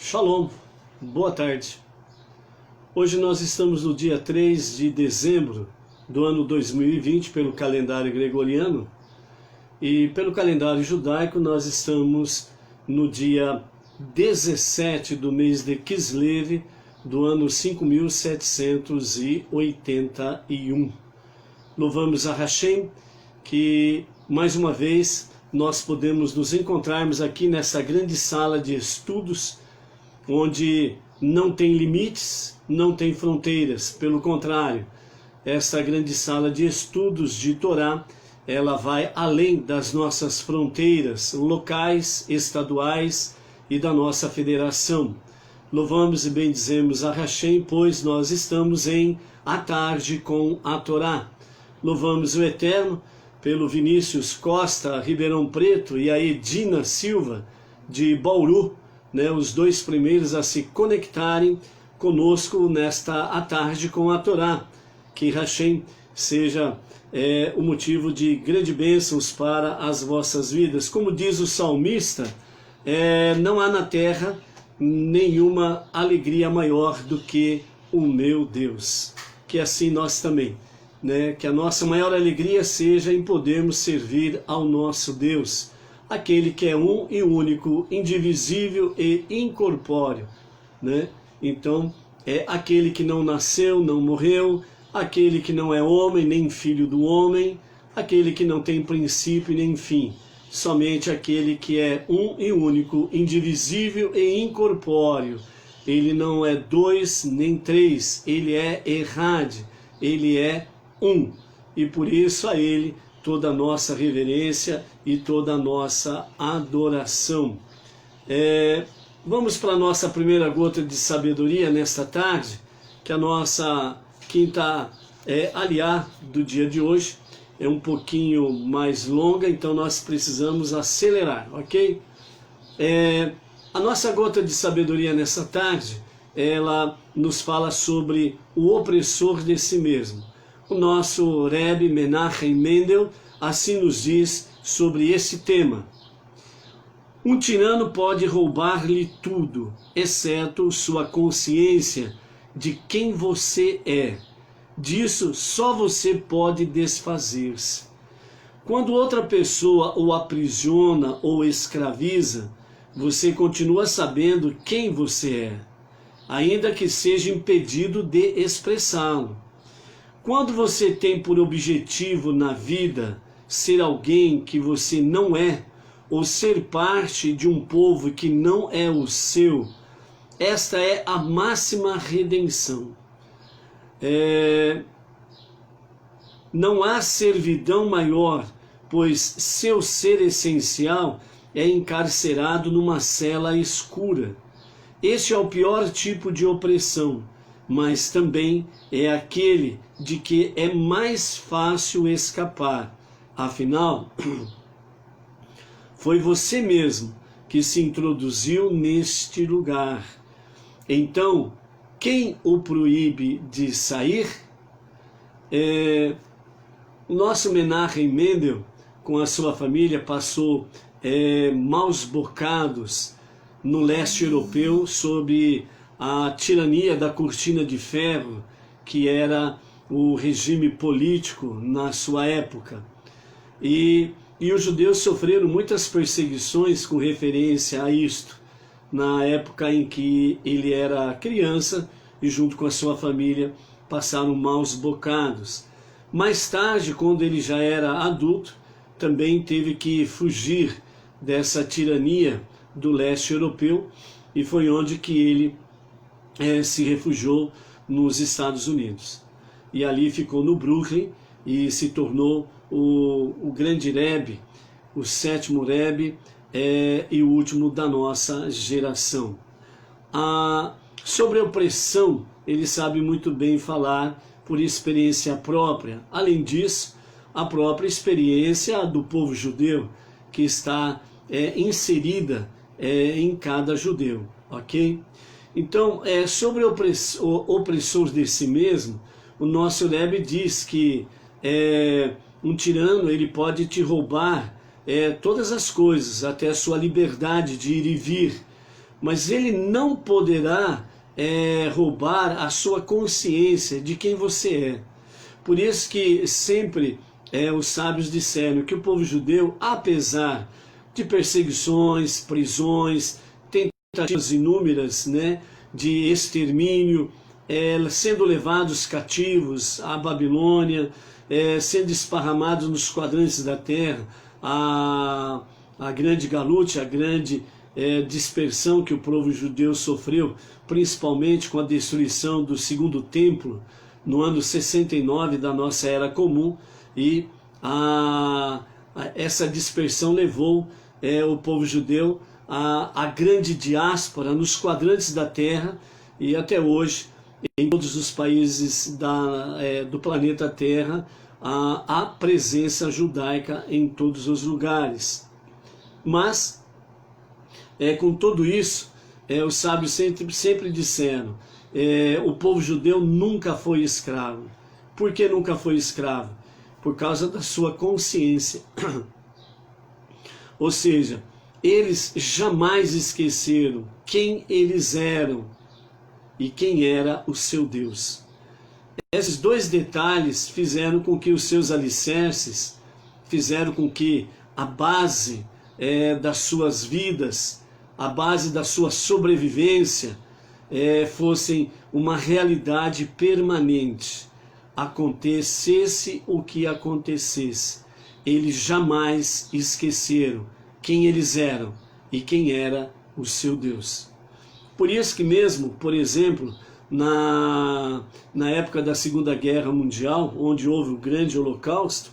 Shalom, boa tarde. Hoje nós estamos no dia 3 de dezembro do ano 2020 pelo calendário gregoriano e pelo calendário judaico nós estamos no dia 17 do mês de Kislev do ano 5781. Louvamos a Hashem que mais uma vez nós podemos nos encontrarmos aqui nessa grande sala de estudos onde não tem limites, não tem fronteiras. Pelo contrário, essa grande sala de estudos de Torá, ela vai além das nossas fronteiras locais, estaduais e da nossa federação. Louvamos e bendizemos a Hashem, pois nós estamos em A Tarde com a Torá. Louvamos o Eterno pelo Vinícius Costa, Ribeirão Preto, e a Edina Silva, de Bauru, os dois primeiros a se conectarem conosco nesta A Tarde com a Torá. Que Hashem seja o motivo de grandes bênçãos para as vossas vidas. Como diz o salmista, não há na terra nenhuma alegria maior do que o meu Deus. Que assim nós também, que a nossa maior alegria seja em podermos servir ao nosso Deus, aquele que é um e único, indivisível e incorpóreo, Então, é aquele que não nasceu, não morreu, aquele que não é homem, nem filho do homem, aquele que não tem princípio nem fim, somente aquele que é um e único, indivisível e incorpóreo. Ele não é dois nem três, ele é Errad, ele é um, e por isso a ele toda a nossa reverência e toda a nossa adoração. Vamos para a nossa primeira gota de sabedoria nesta tarde, que a nossa quinta aliá do dia de hoje é um pouquinho mais longa, então nós precisamos acelerar, ok? A nossa gota de sabedoria nessa tarde, ela nos fala sobre o opressor de si mesmo. O nosso Rebbe Menachem Mendel assim nos diz sobre esse tema. Um tirano pode roubar-lhe tudo, exceto sua consciência de quem você é. Disso só você pode desfazer-se. Quando outra pessoa o aprisiona ou escraviza, você continua sabendo quem você é, ainda que seja impedido de expressá-lo. Quando você tem por objetivo na vida ser alguém que você não é, ou ser parte de um povo que não é o seu, esta é a máxima redenção. Não há servidão maior, pois seu ser essencial é encarcerado numa cela escura. Este é o pior tipo de opressão, mas também é aquele de que é mais fácil escapar. Afinal, foi você mesmo que se introduziu neste lugar. Então, quem o proíbe de sair? O nosso Menachem Mendel, com a sua família, passou maus bocados no leste europeu sob a tirania da cortina de ferro, que era o regime político na sua época. E os judeus sofreram muitas perseguições com referência a isto, na época em que ele era criança e junto com a sua família passaram maus bocados. Mais tarde, quando ele já era adulto, também teve que fugir dessa tirania do leste europeu e foi onde que ele se refugiou nos Estados Unidos. E ali ficou no Brooklyn e se tornou o grande Rebbe, o sétimo Rebbe e o último da nossa geração. Sobre a opressão, ele sabe muito bem falar por experiência própria. Além disso, a própria experiência do povo judeu, que está inserida em cada judeu, ok? Então, sobre o opressor de si mesmo, o nosso Rebbe diz que um tirano ele pode te roubar todas as coisas, até a sua liberdade de ir e vir, mas ele não poderá roubar a sua consciência de quem você é. Por isso que sempre os sábios disseram que o povo judeu, apesar de perseguições, prisões, tentativas inúmeras, né, de extermínio, sendo levados cativos à Babilônia, sendo esparramados nos quadrantes da terra, a grande galute, a grande dispersão que o povo judeu sofreu, principalmente com a destruição do segundo templo, no ano 69 da nossa era comum, e essa dispersão levou o povo judeu a grande diáspora nos quadrantes da terra, e até hoje, em todos os países do planeta Terra, há presença judaica em todos os lugares. Mas, com tudo isso, os sábios sempre disseram, o povo judeu nunca foi escravo. Por que nunca foi escravo? Por causa da sua consciência. Ou seja, eles jamais esqueceram quem eles eram e quem era o seu Deus. Esses dois detalhes fizeram com que os seus alicerces, fizeram com que a base das suas vidas, a base da sua sobrevivência, fossem uma realidade permanente. Acontecesse o que acontecesse, eles jamais esqueceram quem eles eram e quem era o seu Deus. Por isso que mesmo, por exemplo, na época da Segunda Guerra Mundial, onde houve o grande holocausto,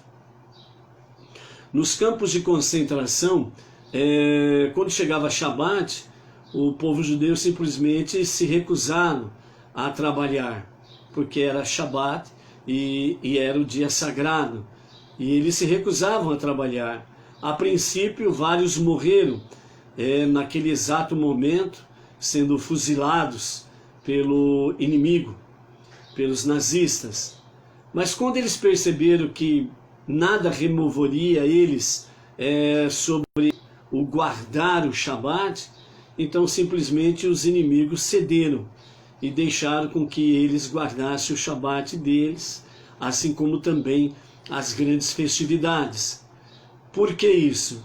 nos campos de concentração, quando chegava Shabat, o povo judeu simplesmente se recusaram a trabalhar, porque era Shabat e era o dia sagrado, e eles se recusavam a trabalhar. A princípio, vários morreram naquele exato momento, sendo fuzilados pelo inimigo, pelos nazistas. Mas quando eles perceberam que nada removeria eles sobre o guardar o Shabat, então simplesmente os inimigos cederam e deixaram com que eles guardassem o Shabat deles, assim como também as grandes festividades. Por que isso?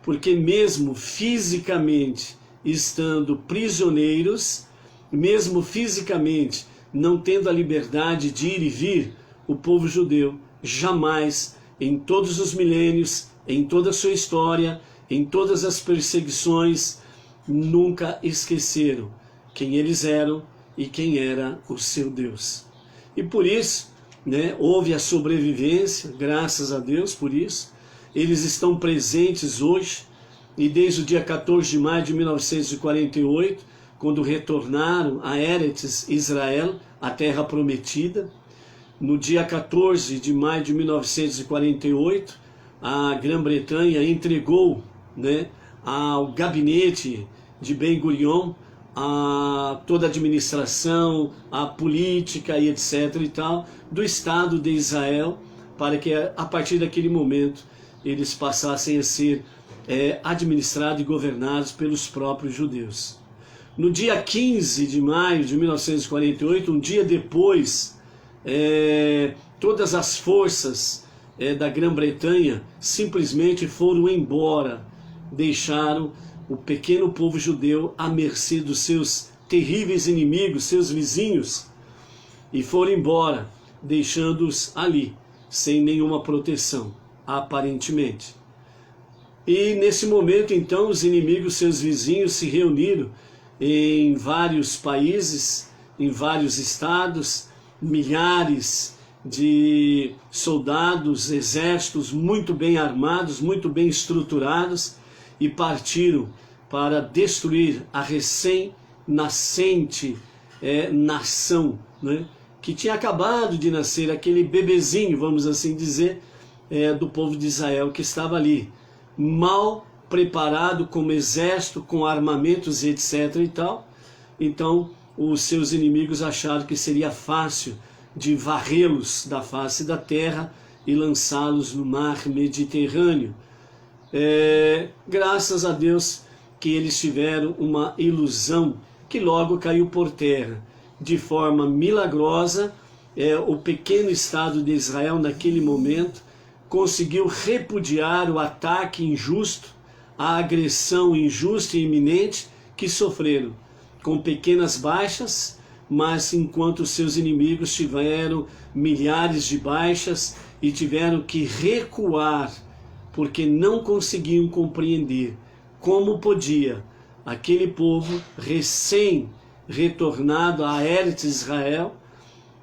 Porque mesmo fisicamente estando prisioneiros, mesmo fisicamente não tendo a liberdade de ir e vir, o povo judeu jamais, em todos os milênios, em toda a sua história, em todas as perseguições, nunca esqueceram quem eles eram e quem era o seu Deus. E por isso, houve a sobrevivência, graças a Deus por isso. Eles estão presentes hoje, e desde o dia 14 de maio de 1948, quando retornaram a Eretz Israel, a terra prometida, no dia 14 de maio de 1948, a Grã-Bretanha entregou ao gabinete de Ben-Gurion toda a administração, a política e etc. e tal, do Estado de Israel, para que a partir daquele momento eles passassem a ser administrados e governados pelos próprios judeus. No dia 15 de maio de 1948, um dia depois, todas as forças da Grã-Bretanha simplesmente foram embora, deixaram o pequeno povo judeu à mercê dos seus terríveis inimigos, seus vizinhos, e foram embora, deixando-os ali, sem nenhuma proteção, aparentemente. E nesse momento, então, os inimigos, seus vizinhos, se reuniram em vários países, em vários estados, milhares de soldados, exércitos muito bem armados, muito bem estruturados, e partiram para destruir a recém-nascente nação, que tinha acabado de nascer, aquele bebezinho, vamos assim dizer, do povo de Israel, que estava ali, mal preparado como exército, com armamentos e etc. e tal. Então, os seus inimigos acharam que seria fácil de varrê-los da face da terra e lançá-los no mar Mediterrâneo. Graças a Deus, que eles tiveram uma ilusão que logo caiu por terra. De forma milagrosa, o pequeno Estado de Israel, naquele momento, conseguiu repudiar o ataque injusto, a agressão injusta e iminente que sofreram, com pequenas baixas, mas enquanto seus inimigos tiveram milhares de baixas e tiveram que recuar, porque não conseguiam compreender como podia aquele povo recém-retornado a Eretz Israel,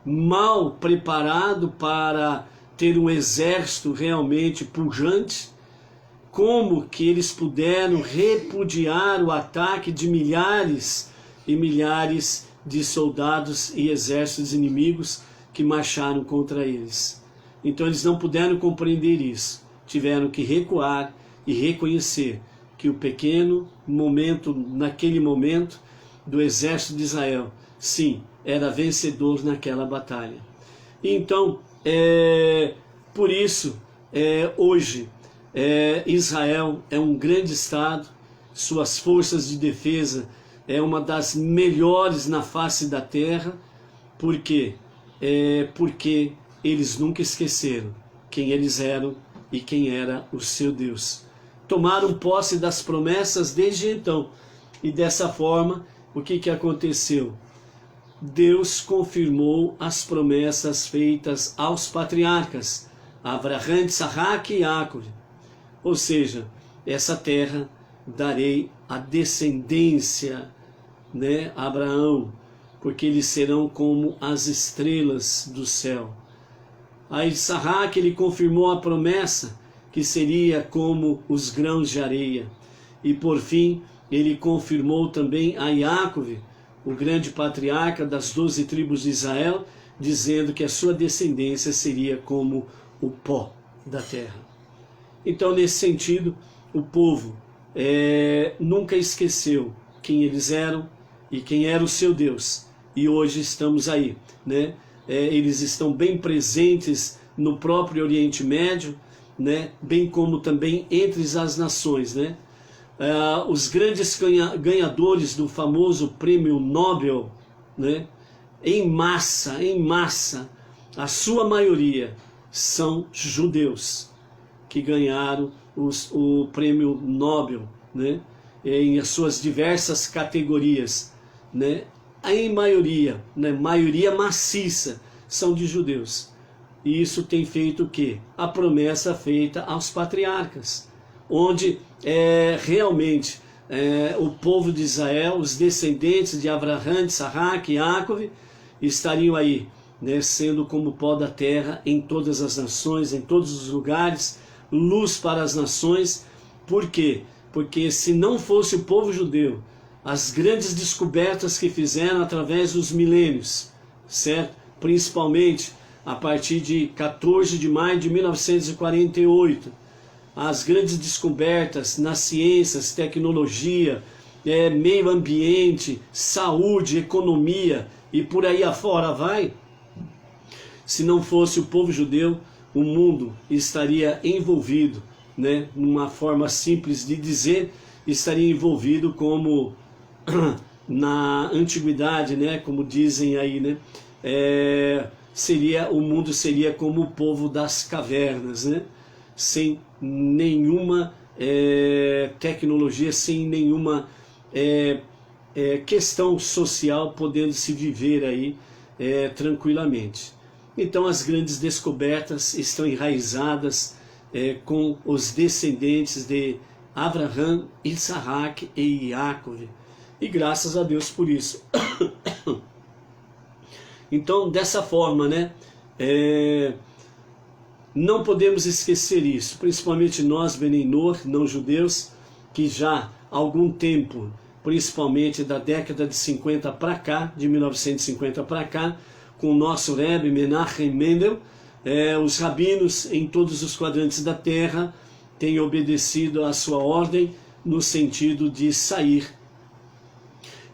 mal preparado para ter um exército realmente pujante, como que eles puderam repudiar o ataque de milhares e milhares de soldados e exércitos inimigos que marcharam contra eles. Então eles não puderam compreender isso, tiveram que recuar e reconhecer que o pequeno momento, naquele momento, do exército de Israel, sim, era vencedor naquela batalha. Então, por isso, hoje, Israel é um grande Estado, suas forças de defesa é uma das melhores na face da terra. Por quê? Porque eles nunca esqueceram quem eles eram e quem era o seu Deus. Tomaram posse das promessas desde então. E dessa forma, o que aconteceu? Deus confirmou as promessas feitas aos patriarcas, Abraham, Isaac e Jacó. Ou seja, essa terra darei a descendência, né, a Abraão, porque eles serão como as estrelas do céu. A Isaac, ele confirmou a promessa que seria como os grãos de areia. E por fim, ele confirmou também a Jacó, o grande patriarca das 12 tribos de Israel, dizendo que a sua descendência seria como o pó da terra. Então, nesse sentido, o povo nunca esqueceu quem eles eram e quem era o seu Deus. E hoje estamos aí, né? Eles estão bem presentes no próprio Oriente Médio, né? Bem como também entre as nações, né? Os grandes ganhadores do famoso prêmio Nobel, né? Em massa, a sua maioria são judeus que ganharam o prêmio Nobel, né? Em as suas diversas categorias, né? Em maioria, né? Maioria maciça são de judeus. E isso tem feito o quê? A promessa feita aos patriarcas, onde realmente o povo de Israel, os descendentes de Abraham, de Isaac e Jacó, estariam aí, né, sendo como pó da terra em todas as nações, em todos os lugares, luz para as nações. Por quê? Porque se não fosse o povo judeu, as grandes descobertas que fizeram através dos milênios, certo? Principalmente a partir de 14 de maio de 1948, as grandes descobertas nas ciências, tecnologia, meio ambiente, saúde, economia e por aí afora vai. Se não fosse o povo judeu, o mundo estaria envolvido, né, numa forma simples de dizer, estaria envolvido como na antiguidade, né, como dizem aí, né, o mundo seria como o povo das cavernas, né, sem nenhuma tecnologia, sem nenhuma questão social, podendo se viver aí tranquilamente. Então as grandes descobertas estão enraizadas com os descendentes de Abraham, Isaac e Jacó. E graças a Deus por isso. Então, dessa forma, né, não podemos esquecer isso, principalmente nós, Benenor, não judeus, que já há algum tempo, principalmente da década de 50 para cá, de 1950 para cá, com o nosso Rebbe Menachem Mendel, os rabinos em todos os quadrantes da terra têm obedecido à sua ordem no sentido de sair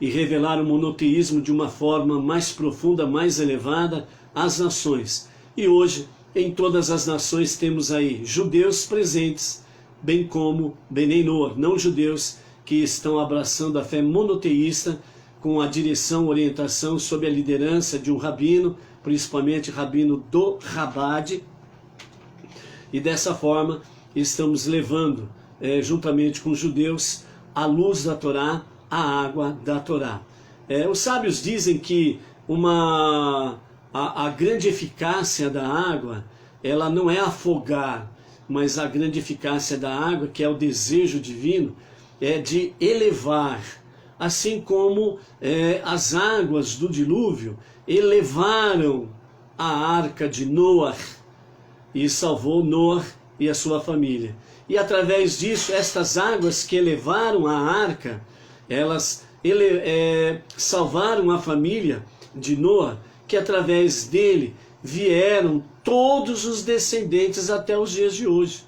e revelar o monoteísmo de uma forma mais profunda, mais elevada às nações. E hoje, em todas as nações temos aí judeus presentes, bem como Benenor, não judeus, que estão abraçando a fé monoteísta, com a direção, orientação sob a liderança de um rabino, principalmente rabino do Chabad, e dessa forma estamos levando, juntamente com os judeus, a luz da Torá, a água da Torá. Os sábios dizem que a grande eficácia da água, ela não é afogar, mas a grande eficácia da água, que é o desejo divino, é de elevar, assim como as águas do dilúvio elevaram a arca de Noé e salvou Noé e a sua família. E através disso, estas águas que elevaram a arca, elas salvaram a família de Noé, que através dele vieram todos os descendentes até os dias de hoje.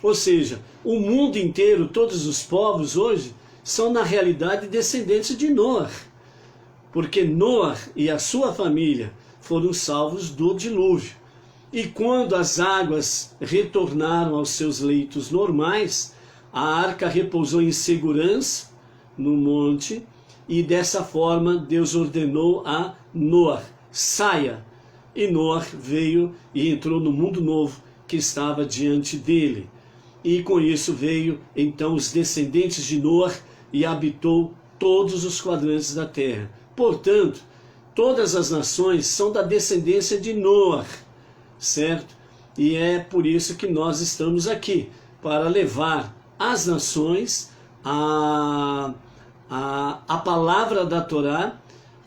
Ou seja, o mundo inteiro, todos os povos hoje, são na realidade descendentes de Noé, porque Noé e a sua família foram salvos do dilúvio. E quando as águas retornaram aos seus leitos normais, a arca repousou em segurança no monte, e dessa forma Deus ordenou a Noé: saia. E Noé veio e entrou no mundo novo que estava diante dele. E com isso veio então os descendentes de Noé e habitou todos os quadrantes da terra. Portanto, todas as nações são da descendência de Noé, certo? E é por isso que nós estamos aqui, para levar às nações a palavra da Torá,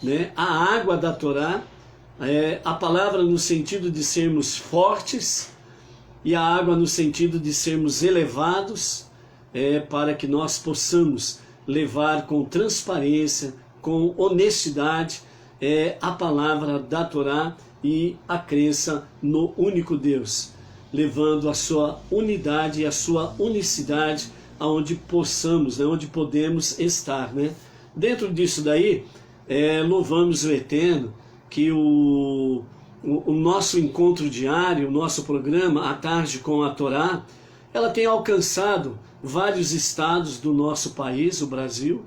né? A água da Torá, a palavra no sentido de sermos fortes, e a água no sentido de sermos elevados, para que nós possamos levar com transparência, com honestidade, a palavra da Torá e a crença no único Deus, levando a sua unidade e a sua unicidade aonde possamos, né, onde podemos estar, né? Dentro disso daí, louvamos o Eterno, que o nosso encontro diário, o nosso programa, A Tarde com a Torá, ela tem alcançado vários estados do nosso país, o Brasil,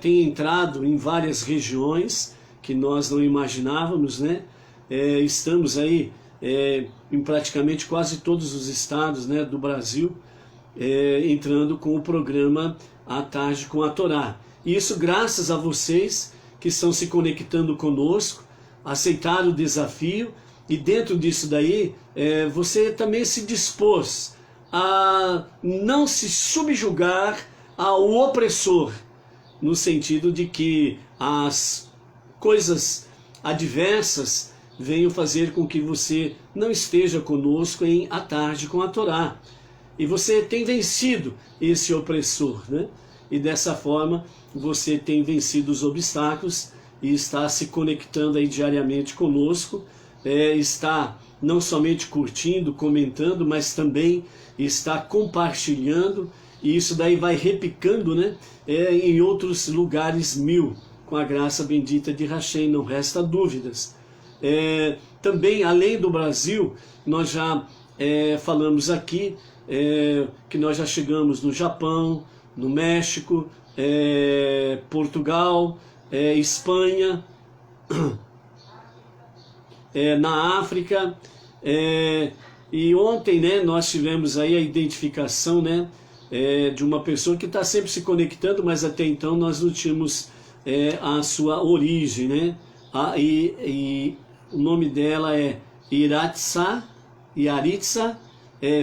tem entrado em várias regiões que nós não imaginávamos, né? Estamos aí em praticamente quase todos os estados, né, do Brasil, entrando com o programa A Tarde com a Torá. E isso graças a vocês que estão se conectando conosco, aceitaram o desafio, e dentro disso daí, você também se dispôs a não se subjugar ao opressor, no sentido de que as coisas adversas venham fazer com que você não esteja conosco em A Tarde com a Torá. E você tem vencido esse opressor, né? E dessa forma você tem vencido os obstáculos e está se conectando aí diariamente conosco, está não somente curtindo, comentando, mas também está compartilhando, e isso daí vai repicando, né? Em outros lugares mil, com a graça bendita de Hashem, não resta dúvidas. Também, além do Brasil, nós já falamos aqui que nós já chegamos no Japão, no México, Portugal, Espanha, na África, e ontem, né, nós tivemos aí a identificação, né, de uma pessoa que está sempre se conectando, mas até então nós não tínhamos a sua origem, né? E o nome dela é Yaritza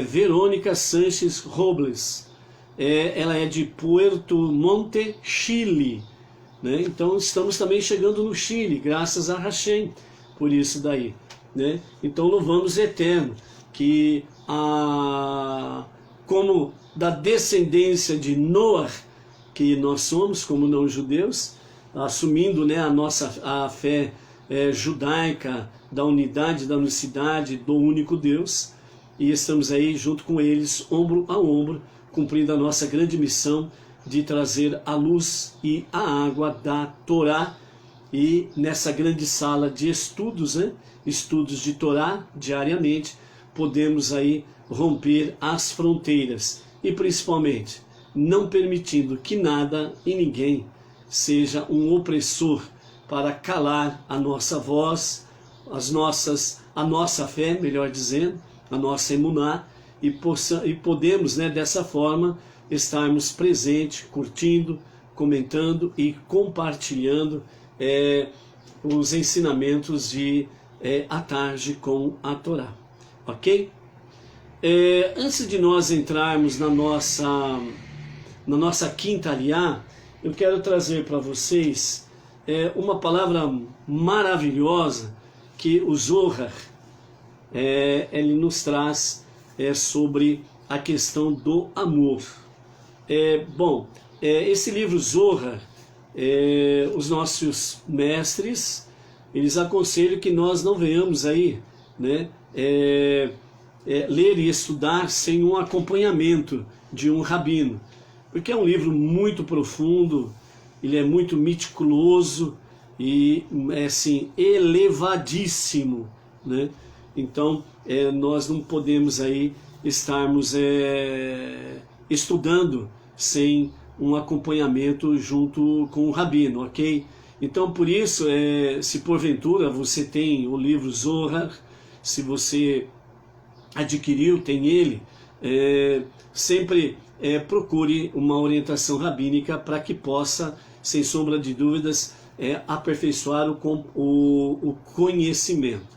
Verônica Sanches Robles. Ela é de Puerto Montt, Chile, né? Então estamos também chegando no Chile, graças a Hashem, por isso daí, né? Então louvamos o Eterno, que como da descendência de Noé, que nós somos como não judeus, assumindo, né, a fé judaica da unidade, da unicidade, do único Deus, e estamos aí junto com eles, ombro a ombro, cumprindo a nossa grande missão de trazer a luz e a água da Torá, e nessa grande sala de estudos, né, estudos de Torá diariamente, podemos aí romper as fronteiras, e principalmente não permitindo que nada e ninguém seja um opressor para calar a nossa voz, a nossa fé, melhor dizendo, a nossa emuná, e podemos, né, dessa forma, estarmos presentes, curtindo, comentando e compartilhando os ensinamentos de A Tarde com a Torá, ok? Antes de nós entrarmos na nossa quinta aliá, eu quero trazer para vocês uma palavra maravilhosa que o Zohar ele nos traz sobre a questão do amor. Esse livro Zohar, os nossos mestres, eles aconselham que nós não venhamos aí, né, ler e estudar sem um acompanhamento de um rabino, porque é um livro muito profundo, ele é muito meticuloso e assim, elevadíssimo, né? Então nós não podemos aí estarmos estudando sem um acompanhamento junto com o rabino, ok? Então por isso, se porventura você tem o livro Zohar, se você adquiriu, tem ele, sempre procure uma orientação rabínica para que possa, sem sombra de dúvidas, aperfeiçoar o conhecimento.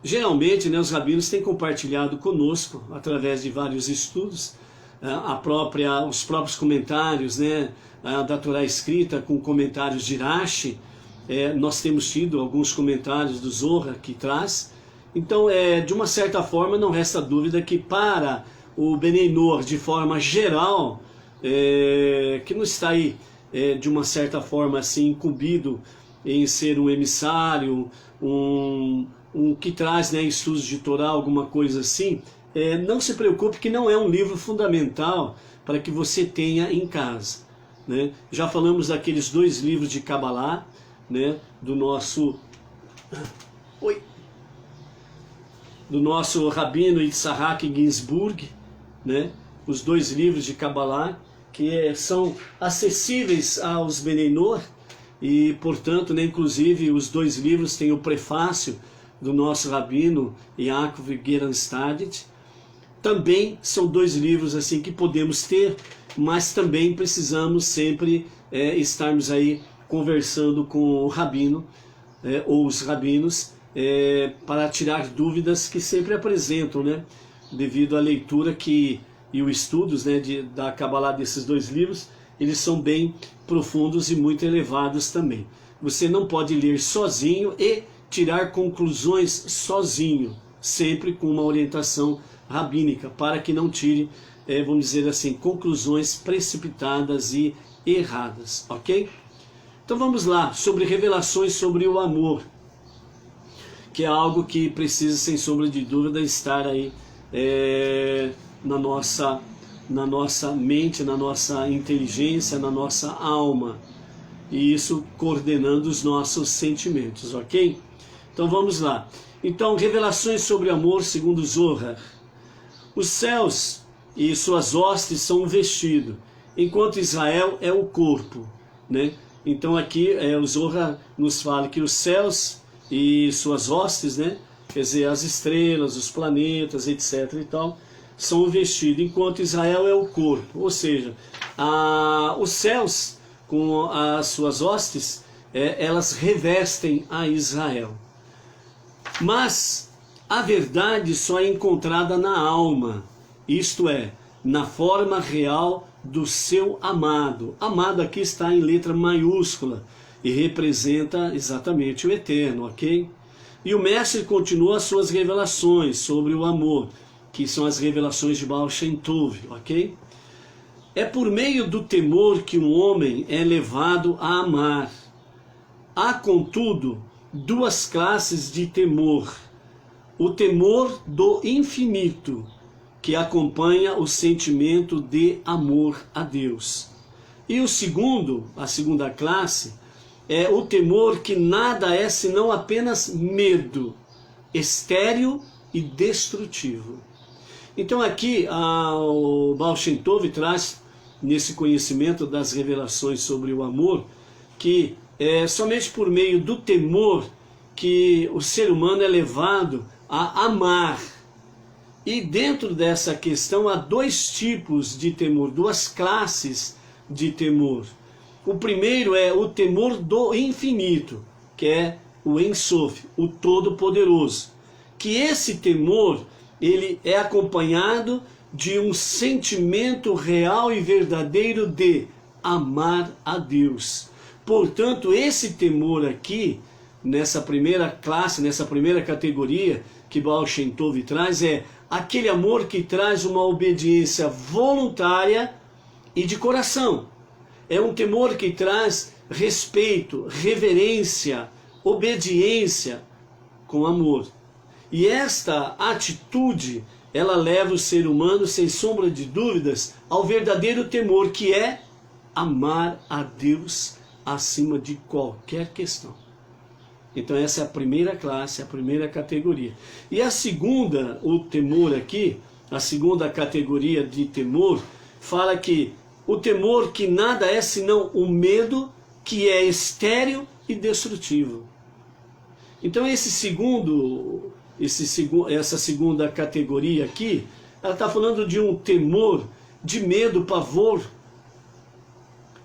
Geralmente, né, os rabinos têm compartilhado conosco, através de vários estudos, os próprios comentários, né, da Torá escrita, com comentários de Rashi. Nós temos tido alguns comentários do Zohar que traz. Então, de uma certa forma, não resta dúvida que para o Benei Noach, de forma geral, que não está aí, de uma certa forma, assim, incumbido em ser um emissário, um que traz, né, estudos de Torá, alguma coisa assim, não se preocupe que não é um livro fundamental para que você tenha em casa, né? Já falamos daqueles 2 livros de Kabbalah, né, do nosso rabino Yitzhak Ginsburg, né, os 2 livros de Kabbalah, que são acessíveis aos Benei Noach, e portanto, né, inclusive os 2 livros têm o prefácio do nosso rabino Yaakov Geranstadit. Também são 2 livros assim que podemos ter, mas também precisamos sempre estarmos aí conversando com o rabino, ou os rabinos, para tirar dúvidas que sempre apresentam, né, devido à leitura e os estudos, né, da Kabbalah desses 2 livros, eles são bem profundos e muito elevados também. Você não pode ler sozinho e tirar conclusões sozinho, sempre com uma orientação rabínica, para que não tire, vamos dizer assim, conclusões precipitadas e erradas, ok? Então vamos lá, sobre revelações sobre o amor, que é algo que precisa, sem sombra de dúvida, estar aí na nossa mente, na nossa inteligência, na nossa alma, e isso coordenando os nossos sentimentos, ok? Então vamos lá. Então, revelações sobre amor segundo Zohar. Os céus e suas hostes são um vestido, enquanto Israel é o corpo, né? Então aqui o Zohar nos fala que os céus e suas hostes, né, quer dizer, as estrelas, os planetas, etc. e tal, são um vestido, enquanto Israel é o corpo. Ou seja, os céus com as suas hostes, elas revestem a Israel. Mas a verdade só é encontrada na alma, isto é, na forma real do seu amado. Amado aqui está em letra maiúscula e representa exatamente o eterno, ok? E o mestre continua as suas revelações sobre o amor, que são as revelações de Baal Shem Tov, ok? É por meio do temor que um homem é levado a amar. Há, contudo, 2 classes de temor. O temor do infinito, que acompanha o sentimento de amor a Deus. E a segunda classe, é o temor que nada é senão apenas medo, estéril e destrutivo. Então aqui o Baal Shem Tov traz nesse conhecimento das revelações sobre o amor, que é somente por meio do temor que o ser humano é levado a amar. E dentro dessa questão há dois tipos de temor, duas classes de temor. O primeiro é o temor do infinito, que é o Ein Sof, o Todo-Poderoso. Que esse temor, ele é acompanhado de um sentimento real e verdadeiro de amar a Deus. Portanto, esse temor aqui, nessa primeira classe, nessa primeira categoria que Baal Shem Tov traz, é aquele amor que traz uma obediência voluntária e de coração. É um temor que traz respeito, reverência, obediência com amor. E esta atitude, ela leva o ser humano, sem sombra de dúvidas, ao verdadeiro temor, que é amar a Deus acima de qualquer questão. Então essa é a primeira classe, a primeira categoria. E a segunda, o temor aqui, a segunda categoria de temor, fala que o temor que nada é senão o medo, que é estéril e destrutivo. Então essa segunda categoria aqui, ela está falando de um temor, de medo, pavor.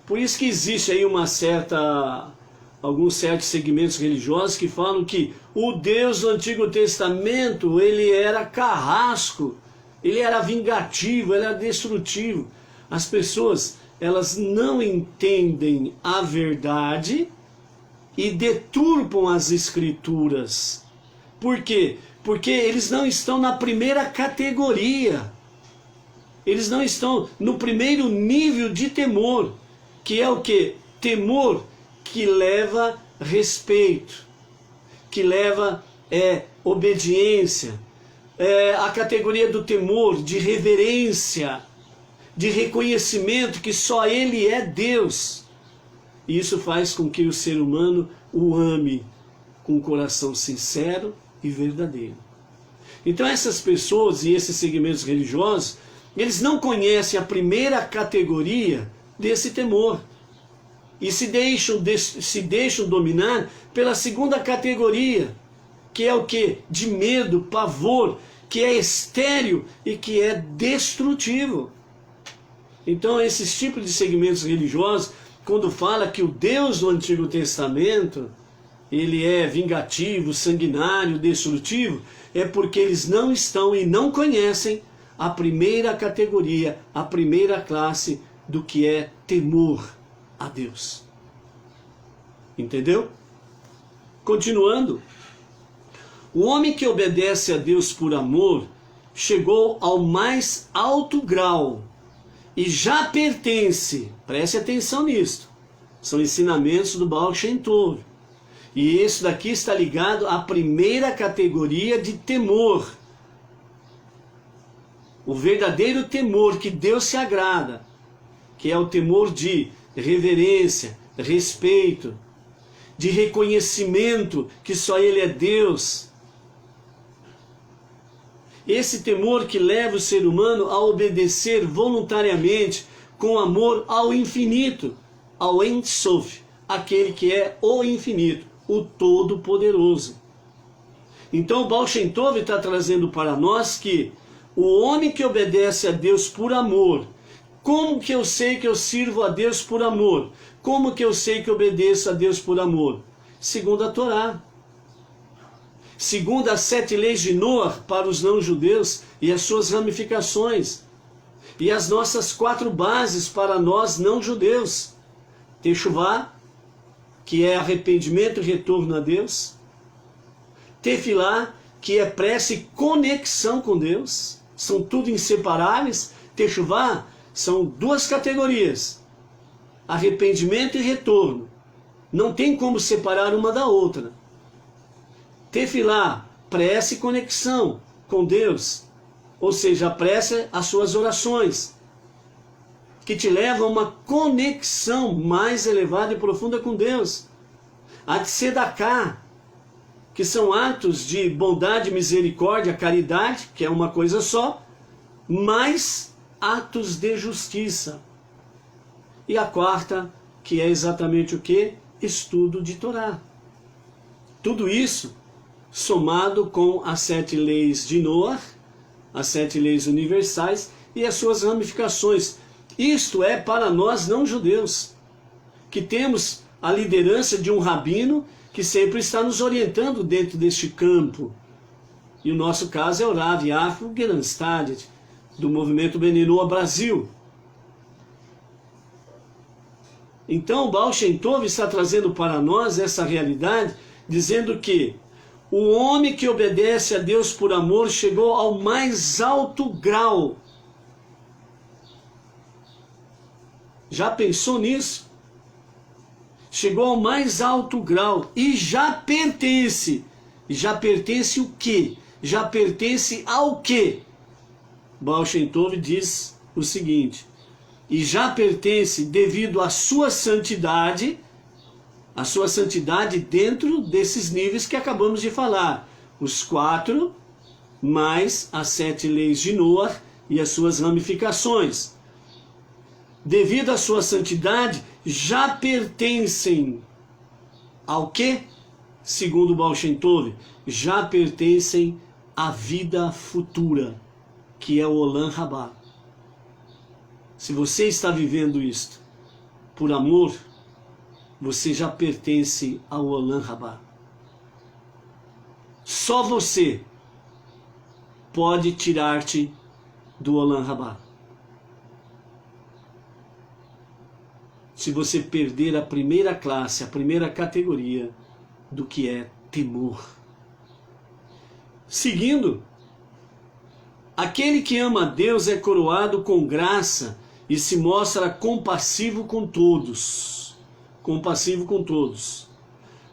Por isso que existe aí alguns certos segmentos religiosos que falam que o Deus do Antigo Testamento, ele era carrasco, ele era vingativo, ele era destrutivo. As pessoas, elas não entendem a verdade e deturpam as escrituras. Por quê? Porque eles não estão na primeira categoria. Eles não estão no primeiro nível de temor, que é o quê? Temor que leva respeito, que leva obediência, a categoria do temor, de reverência, de reconhecimento que só Ele é Deus. E isso faz com que o ser humano o ame com um coração sincero e verdadeiro. Então essas pessoas e esses segmentos religiosos, eles não conhecem a primeira categoria desse temor. E se deixam dominar pela segunda categoria, que é o quê? De medo, pavor, que é estéril e que é destrutivo. Então esses tipos de segmentos religiosos, quando fala que o Deus do Antigo Testamento, ele é vingativo, sanguinário, destrutivo, é porque eles não estão e não conhecem a primeira categoria, a primeira classe do que é temor a Deus. Entendeu? Continuando, o homem que obedece a Deus por amor chegou ao mais alto grau e já pertence, preste atenção nisto, são ensinamentos do Baal Shem Tov, e isso daqui está ligado à primeira categoria de temor, o verdadeiro temor que Deus se agrada, que é o temor de reverência, respeito, de reconhecimento que só Ele é Deus. Esse temor que leva o ser humano a obedecer voluntariamente, com amor ao infinito, ao Ein Sof, aquele que é o infinito, o Todo-Poderoso. Então o Baal Shem Tov está trazendo para nós que o homem que obedece a Deus por amor, como que eu sei que eu sirvo a Deus por amor? Como que eu sei que obedeço a Deus por amor? Segundo a Torá. Segundo as 7 leis de Noah para os não-judeus e as suas ramificações. E as nossas 4 bases para nós não-judeus. Techuvá, que é arrependimento e retorno a Deus. Tefilá, que é prece e conexão com Deus. São tudo inseparáveis. Techuvá são 2 categorias. Arrependimento e retorno. Não tem como separar uma da outra. Tefilá, prece e conexão com Deus. Ou seja, a prece, as suas orações, que te levam a uma conexão mais elevada e profunda com Deus. A Tzedaká, que são atos de bondade, misericórdia, caridade, que é uma coisa só, mais atos de justiça. E a quarta, que é exatamente o quê? Estudo de Torá. Tudo isso somado com as 7 leis de Noé, as 7 leis universais e as suas ramificações. Isto é para nós não judeus, que temos a liderança de um rabino que sempre está nos orientando dentro deste campo. E o nosso caso é o Rav Yaakov Geranstad, do Movimento Beninoa Brasil. Então o Baal Shem Tov está trazendo para nós essa realidade, dizendo que o homem que obedece a Deus por amor chegou ao mais alto grau. Já pensou nisso? Chegou ao mais alto grau e já pertence. Já pertence o quê? Já pertence ao quê? Baal Shem Tov diz o seguinte: e já pertence devido à sua santidade dentro desses níveis que acabamos de falar, os 4 mais as 7 leis de Noé e as suas ramificações. Devido à sua santidade, já pertencem ao quê? Segundo Baal Shem Tov, já pertencem à vida futura, que é o Olam Rabá. Se você está vivendo isto por amor, você já pertence ao Olam Rabá. Só você pode tirar-te do Olam Rabá. Se você perder a primeira classe, a primeira categoria do que é temor. Seguindo, aquele que ama a Deus é coroado com graça e se mostra compassivo com todos. Compassivo com todos.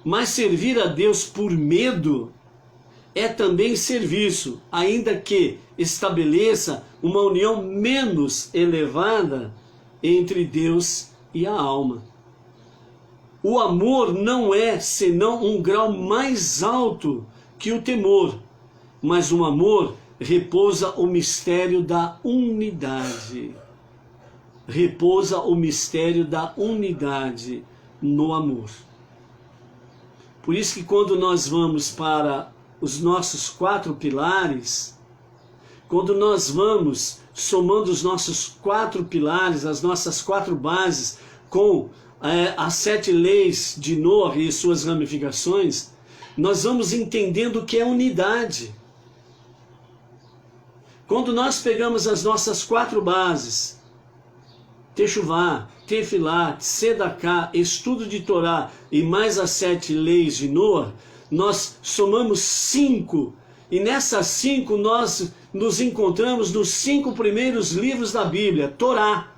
Mas servir a Deus por medo é também serviço, ainda que estabeleça uma união menos elevada entre Deus e a alma. O amor não é senão um grau mais alto que o temor, mas no amor repousa o mistério da unidade. Repousa o mistério da unidade no amor. Por isso que quando nós vamos para os nossos 4 pilares, quando nós vamos somando os nossos 4 pilares, as nossas 4 bases, com as 7 leis de Noé e suas ramificações, nós vamos entendendo o que é unidade. Quando nós pegamos as nossas 4 bases, Techuvá, Tefilá, Sedaká, estudo de Torá e mais as 7 leis de Noé, nós somamos 5. E nessas 5 nós nos encontramos nos 5 primeiros livros da Bíblia, Torá.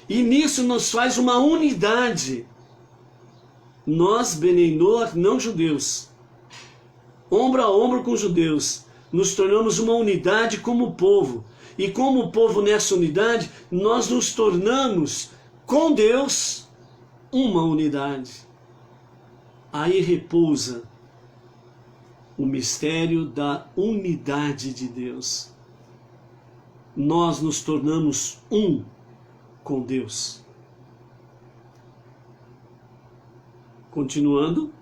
E nisso nos faz uma unidade. Nós, Benei Noé, não judeus, ombro a ombro com os judeus, nos tornamos uma unidade como povo. E como povo nessa unidade, nós nos tornamos com Deus uma unidade. Aí repousa o mistério da unidade de Deus. Nós nos tornamos um com Deus. Continuando.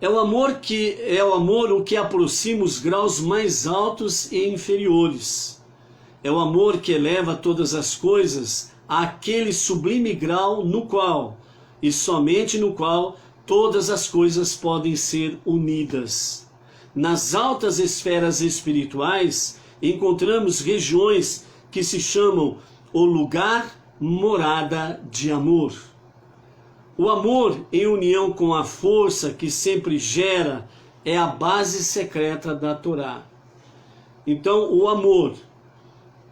É o amor o que aproxima os graus mais altos e inferiores. É o amor que eleva todas as coisas àquele sublime grau no qual, e somente no qual, todas as coisas podem ser unidas. Nas altas esferas espirituais, encontramos regiões que se chamam o lugar morada de amor. O amor em união com a força que sempre gera é a base secreta da Torá. Então, o amor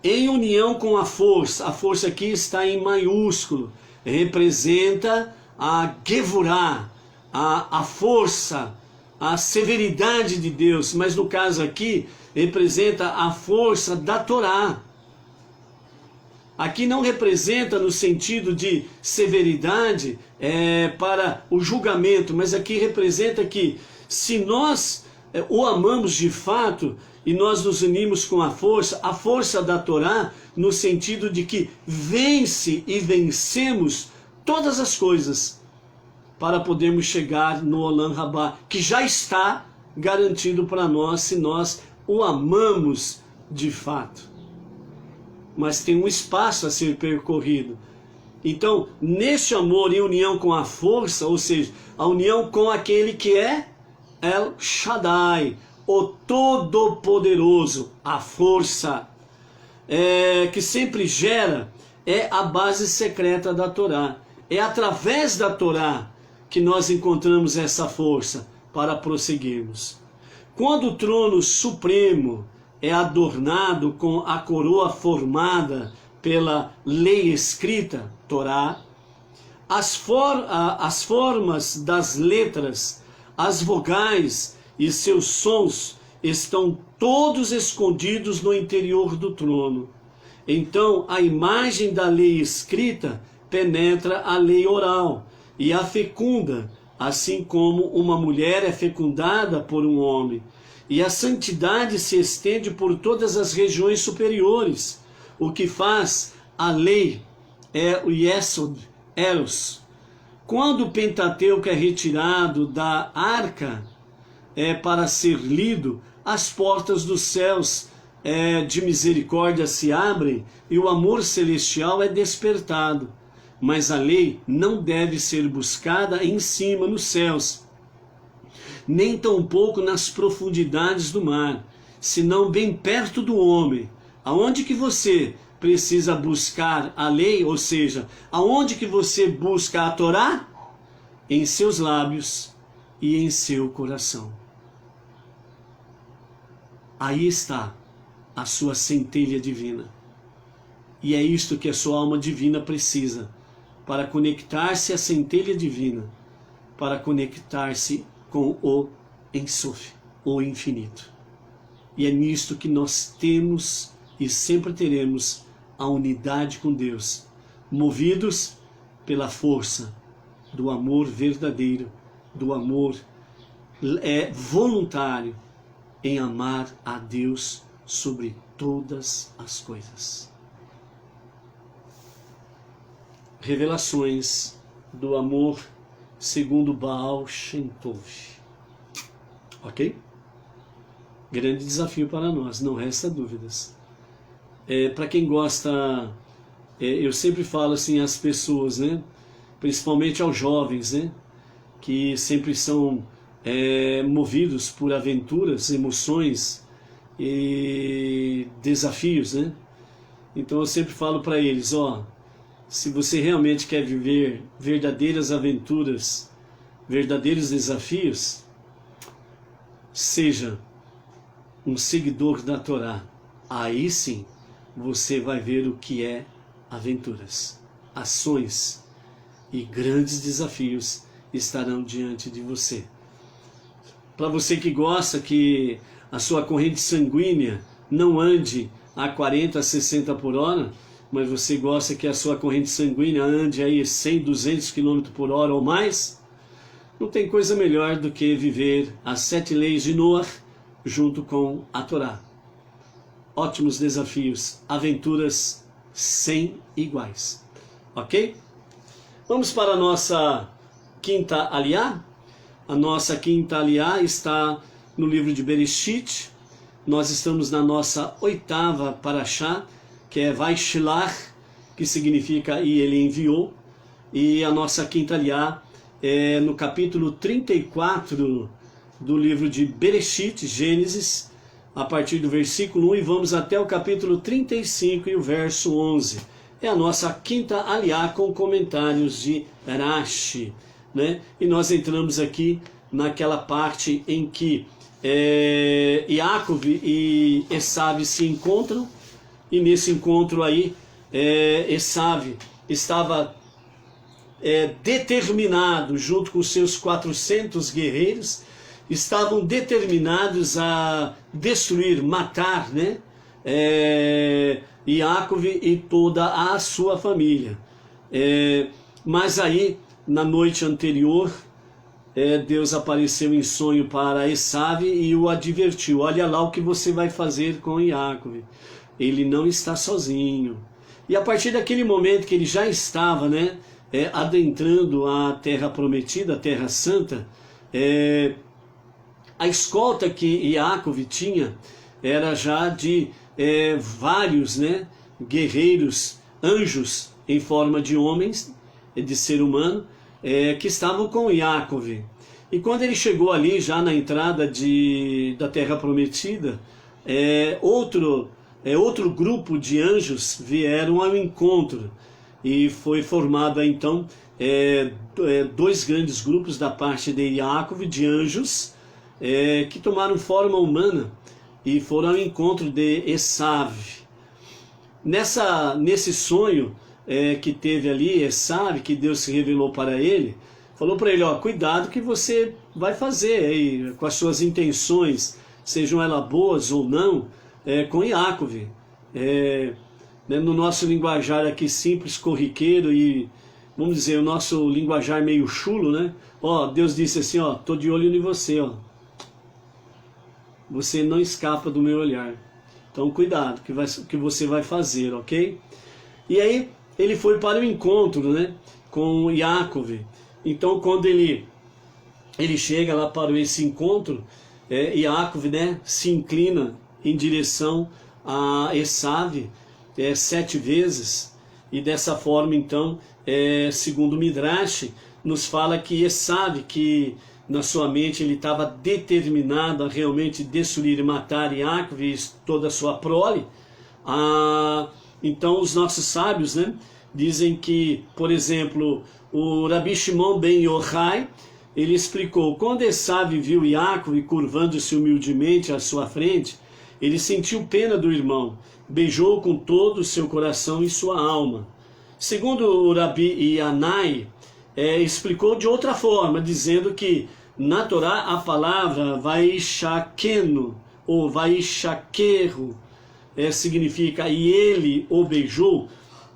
em união com a força aqui está em maiúsculo, representa a Gevurá, a força, a severidade de Deus, mas no caso aqui, representa a força da Torá. Aqui não representa no sentido de severidade para o julgamento, mas aqui representa que se nós o amamos de fato, e nós nos unimos com a força da Torá, no sentido de que vence e vencemos todas as coisas para podermos chegar no Olam Rabá, que já está garantido para nós se nós o amamos de fato. Mas tem um espaço a ser percorrido. Então, nesse amor em união com a força, ou seja, a união com aquele que é El Shaddai, o Todo-Poderoso, a força que sempre gera, é a base secreta da Torá. É através da Torá que nós encontramos essa força para prosseguirmos. Quando o trono supremo é adornado com a coroa formada pela lei escrita, Torá, as formas das letras, as vogais e seus sons estão todos escondidos no interior do trono. Então a imagem da lei escrita penetra a lei oral e a fecunda, assim como uma mulher é fecundada por um homem. E a santidade se estende por todas as regiões superiores. O que faz a lei é o Yesod, Eros. Quando o Pentateuco é retirado da arca para ser lido, as portas dos céus de misericórdia se abrem e o amor celestial é despertado. Mas a lei não deve ser buscada em cima nos céus, nem tampouco nas profundidades do mar, senão bem perto do homem. Aonde que você precisa buscar a lei, ou seja, aonde que você busca a Torá? Em seus lábios e em seu coração. Aí está a sua centelha divina. E é isto que a sua alma divina precisa, para conectar-se à centelha divina, para conectar-se com o Ensof, o infinito. E é nisto que nós temos e sempre teremos a unidade com Deus, movidos pela força do amor verdadeiro, do amor voluntário em amar a Deus sobre todas as coisas. Revelações do amor segundo Baal Shem Tov. Ok? Grande desafio para nós, não resta dúvidas. Para quem gosta, eu sempre falo assim às pessoas, né? Principalmente aos jovens, né? Que sempre são movidos por aventuras, emoções e desafios, né? Então eu sempre falo para eles, se você realmente quer viver verdadeiras aventuras, verdadeiros desafios, seja um seguidor da Torá. Aí sim você vai ver o que é aventuras, ações e grandes desafios estarão diante de você. Para você que gosta que a sua corrente sanguínea não ande a 40, 60 por hora, mas você gosta que a sua corrente sanguínea ande aí 100, 200 km por hora ou mais, não tem coisa melhor do que viver as 7 leis de Noah junto com a Torá. Ótimos desafios, aventuras sem iguais. Ok? Vamos para a nossa quinta aliá. A nossa quinta aliá está no livro de Bereshit. Nós estamos na nossa 8ª parashá, que é Vaishlach, que significa e ele enviou. E a nossa quinta aliá é no capítulo 34 do livro de Bereshit, Gênesis, a partir do versículo 1 e vamos até o capítulo 35 e o verso 11. É a nossa quinta aliá com comentários de Rashi, né? E nós entramos aqui naquela parte em que Yaakov e Esav se encontram, e nesse encontro aí Esav estava determinado, junto com seus 400 guerreiros, estavam determinados a destruir, matar, né? Yaakov e toda a sua família. Mas aí, na noite anterior, Deus apareceu em sonho para Esav e o advertiu: olha lá o que você vai fazer com Jacob. Ele não está sozinho. E a partir daquele momento que ele já estava, né, adentrando a terra prometida, a terra santa, a escolta que Jacob tinha era já de vários, né, guerreiros, anjos em forma de homens, de ser humano, que estavam com Jacob. E quando ele chegou ali, já na entrada da terra prometida, outro grupo de anjos vieram ao encontro. E foi formado então dois grandes grupos da parte de Jacob, de anjos, que tomaram forma humana e foram ao encontro de Esav. Nesse sonho que teve ali, Esav, que Deus se revelou para ele, falou para ele: ó, cuidado que você vai fazer aí, com as suas intenções, sejam elas boas ou não, com Jacob. No nosso linguajar aqui simples, corriqueiro e, vamos dizer, o nosso linguajar meio chulo, né? Ó, Deus disse assim: ó, tô de olho em você, ó. Você não escapa do meu olhar. Então cuidado que você vai fazer, ok? E aí ele foi para o encontro, né, com Jacob. Então quando ele chega lá para esse encontro, Jacob, né, se inclina em direção a Esav 7 vezes. E dessa forma então, segundo o Midrash, nos fala que Esav, que na sua mente ele estava determinado a realmente destruir e matar Jacob e toda a sua prole. Então os nossos sábios, né, dizem que, por exemplo, o Rabi Shimon ben Yochai, ele explicou: quando Esav viu Jacob curvando-se humildemente à sua frente, ele sentiu pena do irmão, beijou com todo o seu coração e sua alma. Segundo o Rabi Yanai, explicou de outra forma, dizendo que na Torá a palavra vaishakeno, ou vaishakeru, significa e ele o beijou,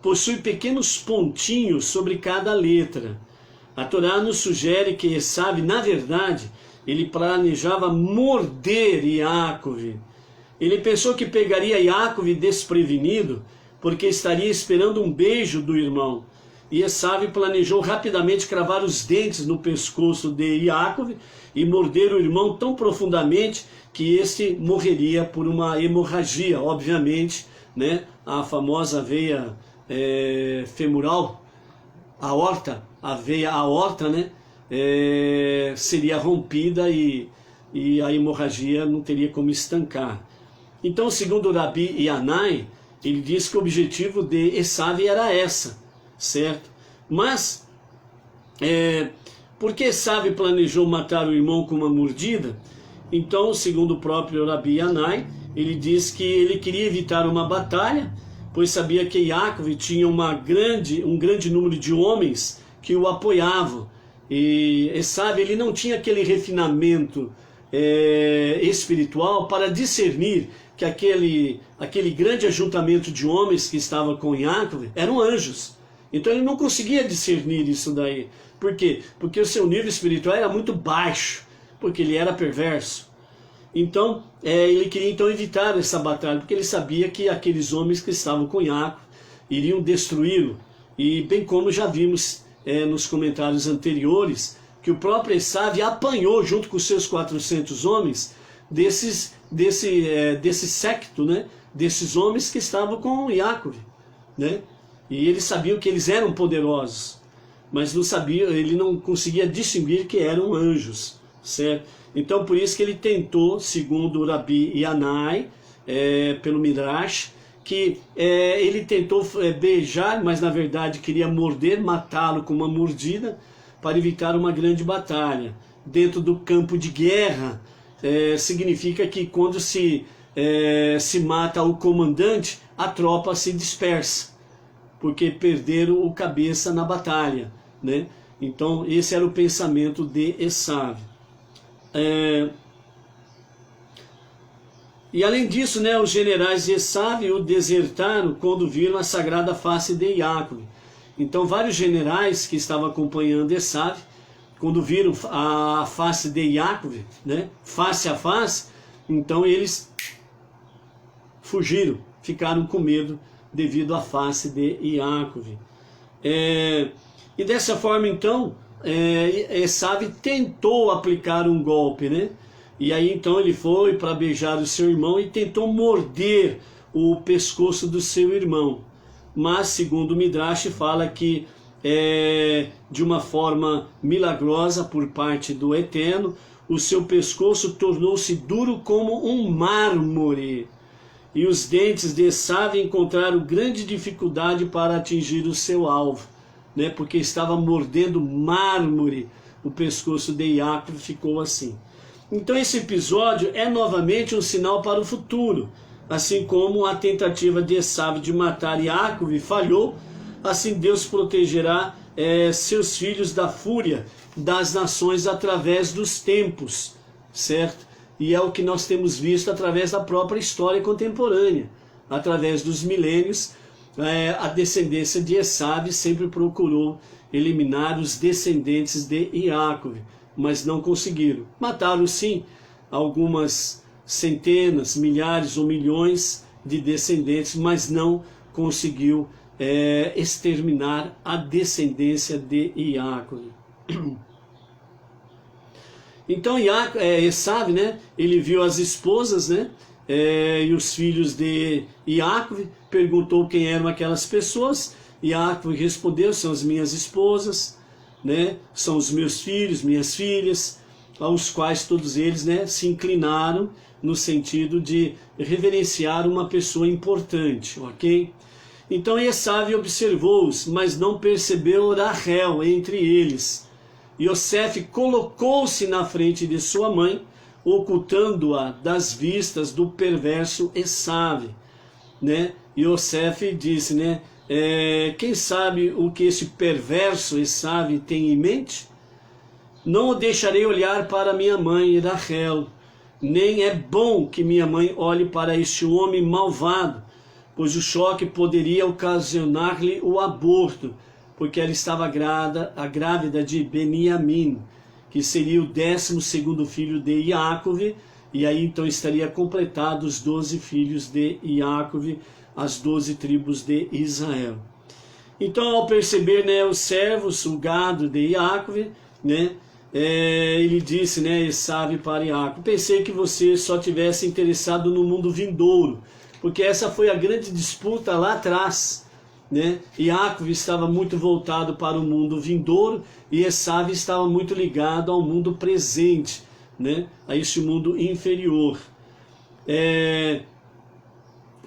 possui pequenos pontinhos sobre cada letra. A Torá nos sugere que Esav, na verdade, ele planejava morder Jacob. Ele pensou que pegaria Jacob desprevenido, porque estaria esperando um beijo do irmão. E Esav planejou rapidamente cravar os dentes no pescoço de Jacob e morder o irmão tão profundamente que este morreria por uma hemorragia, obviamente, né? A famosa veia femoral, a veia aorta, né? Seria rompida e a hemorragia não teria como estancar. Então, segundo o Rabi Yanai, ele diz que o objetivo de Esav era essa, certo? Mas, porque Esav planejou matar o irmão com uma mordida, então, segundo o próprio Rabi Yanai, ele diz que ele queria evitar uma batalha, pois sabia que Jacob tinha um grande número de homens que o apoiavam. E Esav, ele não tinha aquele refinamento espiritual para discernir que aquele grande ajuntamento de homens que estava com Jacob eram anjos. Então ele não conseguia discernir isso daí. Por quê? Porque o seu nível espiritual era muito baixo, porque ele era perverso. Então ele queria então evitar essa batalha, porque ele sabia que aqueles homens que estavam com Jacob iriam destruí-lo. E bem como já vimos nos comentários anteriores, que o próprio Esav apanhou junto com seus 400 homens desse séquito, né? Desses homens que estavam com Jacob, né? E eles sabiam que eles eram poderosos, mas não sabia, ele não conseguia distinguir que eram anjos, certo? Então por isso que ele tentou, segundo o Rabi Yanai, pelo Midrash, que ele tentou beijar, mas na verdade queria morder, matá-lo com uma mordida, para evitar uma grande batalha. Dentro do campo de guerra, significa que quando se mata o comandante, a tropa se dispersa, porque perderam o cabeça na batalha, né? Então esse era o pensamento de Esav. E além disso, né, os generais de Esav o desertaram quando viram a sagrada face de Jacob. Então vários generais que estavam acompanhando Esav, quando viram a face de Iacov, né, face a face, então eles fugiram, ficaram com medo devido à face de Iacov. E dessa forma, então, Esav tentou aplicar um golpe, né? E aí, então, ele foi para beijar o seu irmão e tentou morder o pescoço do seu irmão. Mas, segundo o Midrash, fala que de uma forma milagrosa por parte do Eterno, o seu pescoço tornou-se duro como um mármore. E os dentes de Esav encontraram grande dificuldade para atingir o seu alvo, né? Porque estava mordendo mármore, o pescoço de Iacov ficou assim. Então esse episódio é novamente um sinal para o futuro. Assim como a tentativa de Esav de matar Iacov falhou, assim Deus protegerá seus filhos da fúria das nações através dos tempos, certo? E é o que nós temos visto através da própria história contemporânea. Através dos milênios, a descendência de Esav sempre procurou eliminar os descendentes de Iacov, mas não conseguiram. Mataram sim algumas centenas, milhares ou milhões de descendentes, mas não conseguiu exterminar a descendência de Iacov. Então Esav, né, ele viu as esposas, né, e os filhos de Iacov, perguntou quem eram aquelas pessoas. Iacov respondeu: são as minhas esposas, né, são os meus filhos, minhas filhas, aos quais todos eles, né, se inclinaram no sentido de reverenciar uma pessoa importante, ok? Então Esav observou-os, mas não percebeu Rachel entre eles. Yosef colocou-se na frente de sua mãe, ocultando-a das vistas do perverso Esav, né? Yosef disse, né? Quem sabe o que esse perverso Esav tem em mente? Não o deixarei olhar para minha mãe Rachel, nem é bom que minha mãe olhe para este homem malvado, pois o choque poderia ocasionar-lhe o aborto, porque ela estava grávida de Beniamim, que seria o 12º filho de Iacov, e aí então estaria completado os 12 filhos de Iacov, as 12 tribos de Israel. Então, ao perceber, né, os servos, o gado de Iacov, né, ele disse, né, Esav para Iacov: pensei que você só tivesse interessado no mundo vindouro, porque essa foi a grande disputa lá atrás, né? Iacov estava muito voltado para o mundo vindouro e Esav estava muito ligado ao mundo presente, né? A este mundo inferior.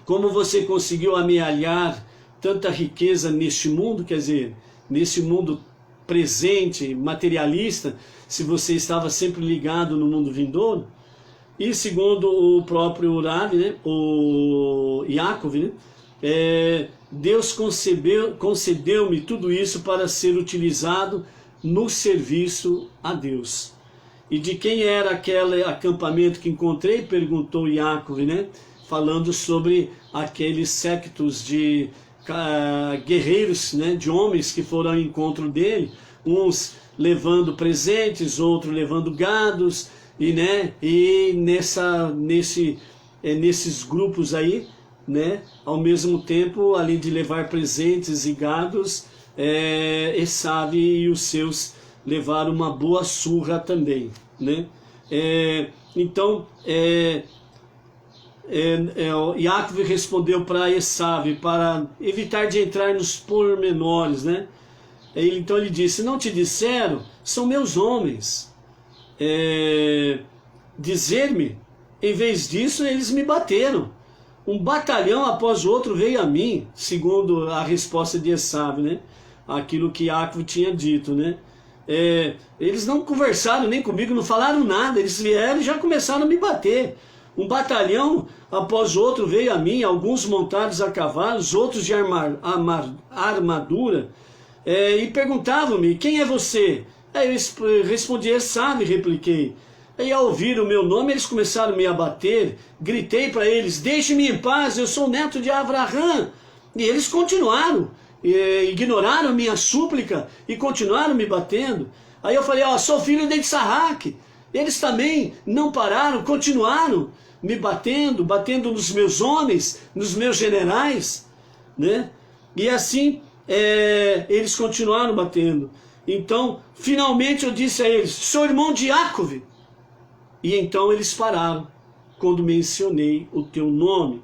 Como você conseguiu amealhar tanta riqueza neste mundo, quer dizer, nesse mundo presente, materialista, se você estava sempre ligado no mundo vindouro? E segundo o próprio Rav, né, o Iacov, né, Deus concedeu-me tudo isso para ser utilizado no serviço a Deus. E de quem era aquele acampamento que encontrei? Perguntou Iacov, né? Falando sobre aqueles séquitos de guerreiros, né? De homens que foram ao encontro dele, uns levando presentes, outros levando gados, e, né? E nesses grupos aí, né, ao mesmo tempo, além de levar presentes e gados, Esav e os seus levaram uma boa surra também, né? Então Iacov respondeu para Esav, para evitar de entrar nos pormenores, né? Então ele disse: não te disseram? São meus homens. Dizer-me, em vez disso, eles me bateram. Um batalhão após o outro veio a mim, segundo a resposta de Esav, né? Aquilo que Iacov tinha dito, né? Eles não conversaram nem comigo, não falaram nada, eles vieram e já começaram a me bater. Um batalhão após o outro veio a mim, alguns montados a cavalos, outros de armadura, e perguntavam-me: quem é você? Aí eu respondi: Esav, repliquei. E ao ouvir o meu nome, eles começaram a me abater. Gritei para eles: deixe-me em paz, eu sou neto de Abraham. E eles continuaram. ignoraram minha súplica e continuaram me batendo. Aí eu falei, sou filho de Issaque. Eles também não pararam, continuaram me batendo nos meus homens, nos meus generais, né? E assim eles continuaram batendo. Então, finalmente eu disse a eles, sou irmão de Jacove. E então eles pararam quando mencionei o teu nome.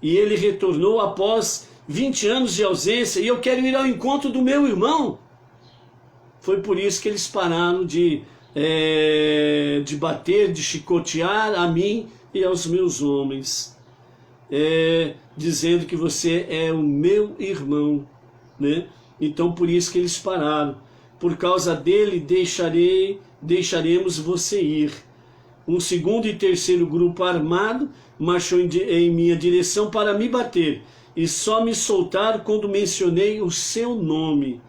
E ele retornou após 20 anos de ausência, e eu quero ir ao encontro do meu irmão. Foi por isso que eles pararam de bater, de chicotear a mim e aos meus homens, dizendo que você é o meu irmão, né? Então por isso que eles pararam. Por causa dele deixaremos você ir. Um segundo e terceiro grupo armado marchou em minha direção para me bater, e só me soltaram quando mencionei o seu nome.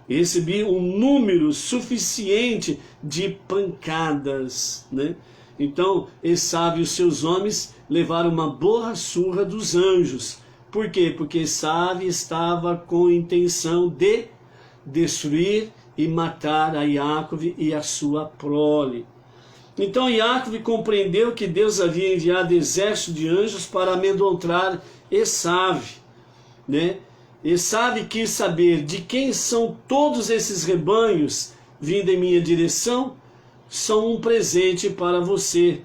Recebi um número suficiente de pancadas, né? Então Esaú e os seus homens levaram uma boa surra dos anjos. Por quê? Porque Esaú estava com a intenção de destruir e matar a Jacove e a sua prole. Então Jacove compreendeu que Deus havia enviado exército de anjos para amedrontar Esaú, né? Esaú quis saber de quem são todos esses rebanhos vindo em minha direção. São um presente para você,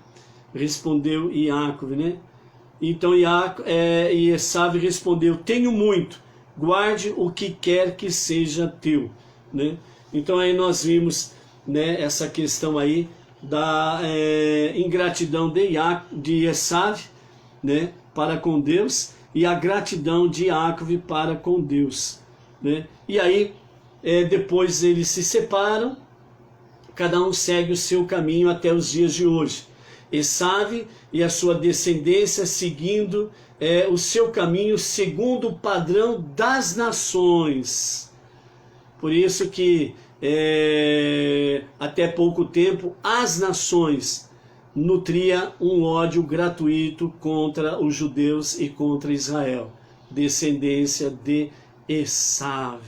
respondeu Jacove, né? Então Esaú respondeu, tenho muito, guarde o que quer que seja teu, né? Então aí nós vimos, né, essa questão aí da ingratidão de Esaú, né, para com Deus, e a gratidão de Jacove para com Deus, né? E aí depois eles se separam, cada um segue o seu caminho até os dias de hoje. Esaú e a sua descendência seguindo o seu caminho segundo o padrão das nações. Por isso que até pouco tempo as nações nutria um ódio gratuito contra os judeus e contra Israel, descendência de Esaú,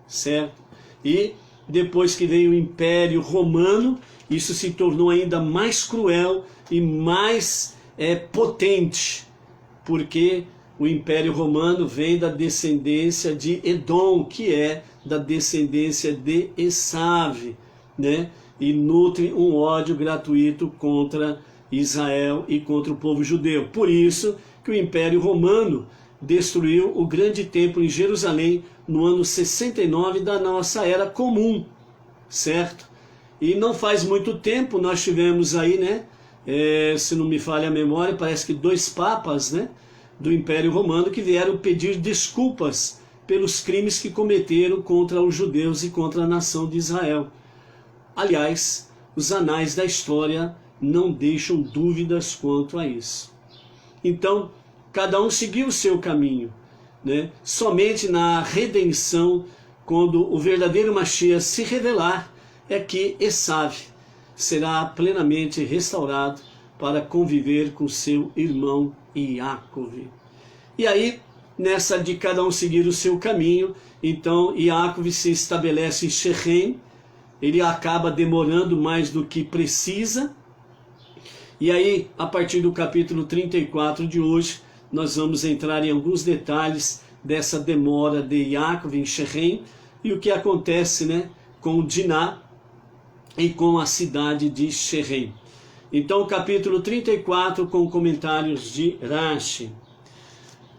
certo? E depois que veio o Império Romano, isso se tornou ainda mais cruel e mais potente, porque o Império Romano vem da descendência de Edom, que é da descendência de Esaú, né? E nutre um ódio gratuito contra Israel e contra o povo judeu. Por isso que o Império Romano destruiu o grande templo em Jerusalém no ano 69 da nossa era comum, certo? E não faz muito tempo nós tivemos aí, né, se não me falha a memória, parece que 2 papas, né, do Império Romano que vieram pedir desculpas pelos crimes que cometeram contra os judeus e contra a nação de Israel. Aliás, os anais da história não deixam dúvidas quanto a isso. Então, cada um seguiu o seu caminho, né? Somente na redenção, quando o verdadeiro Mashiach se revelar, é que Esaú será plenamente restaurado para conviver com seu irmão Jacove. E aí, nessa de cada um seguir o seu caminho, então Jacove se estabelece em Shechem. Ele acaba demorando mais do que precisa. E aí, a partir do capítulo 34 de hoje, nós vamos entrar em alguns detalhes dessa demora de Jacove em Shechem e o que acontece, né, com Diná e com a cidade de Shechem. Então, capítulo 34, com comentários de Rashi.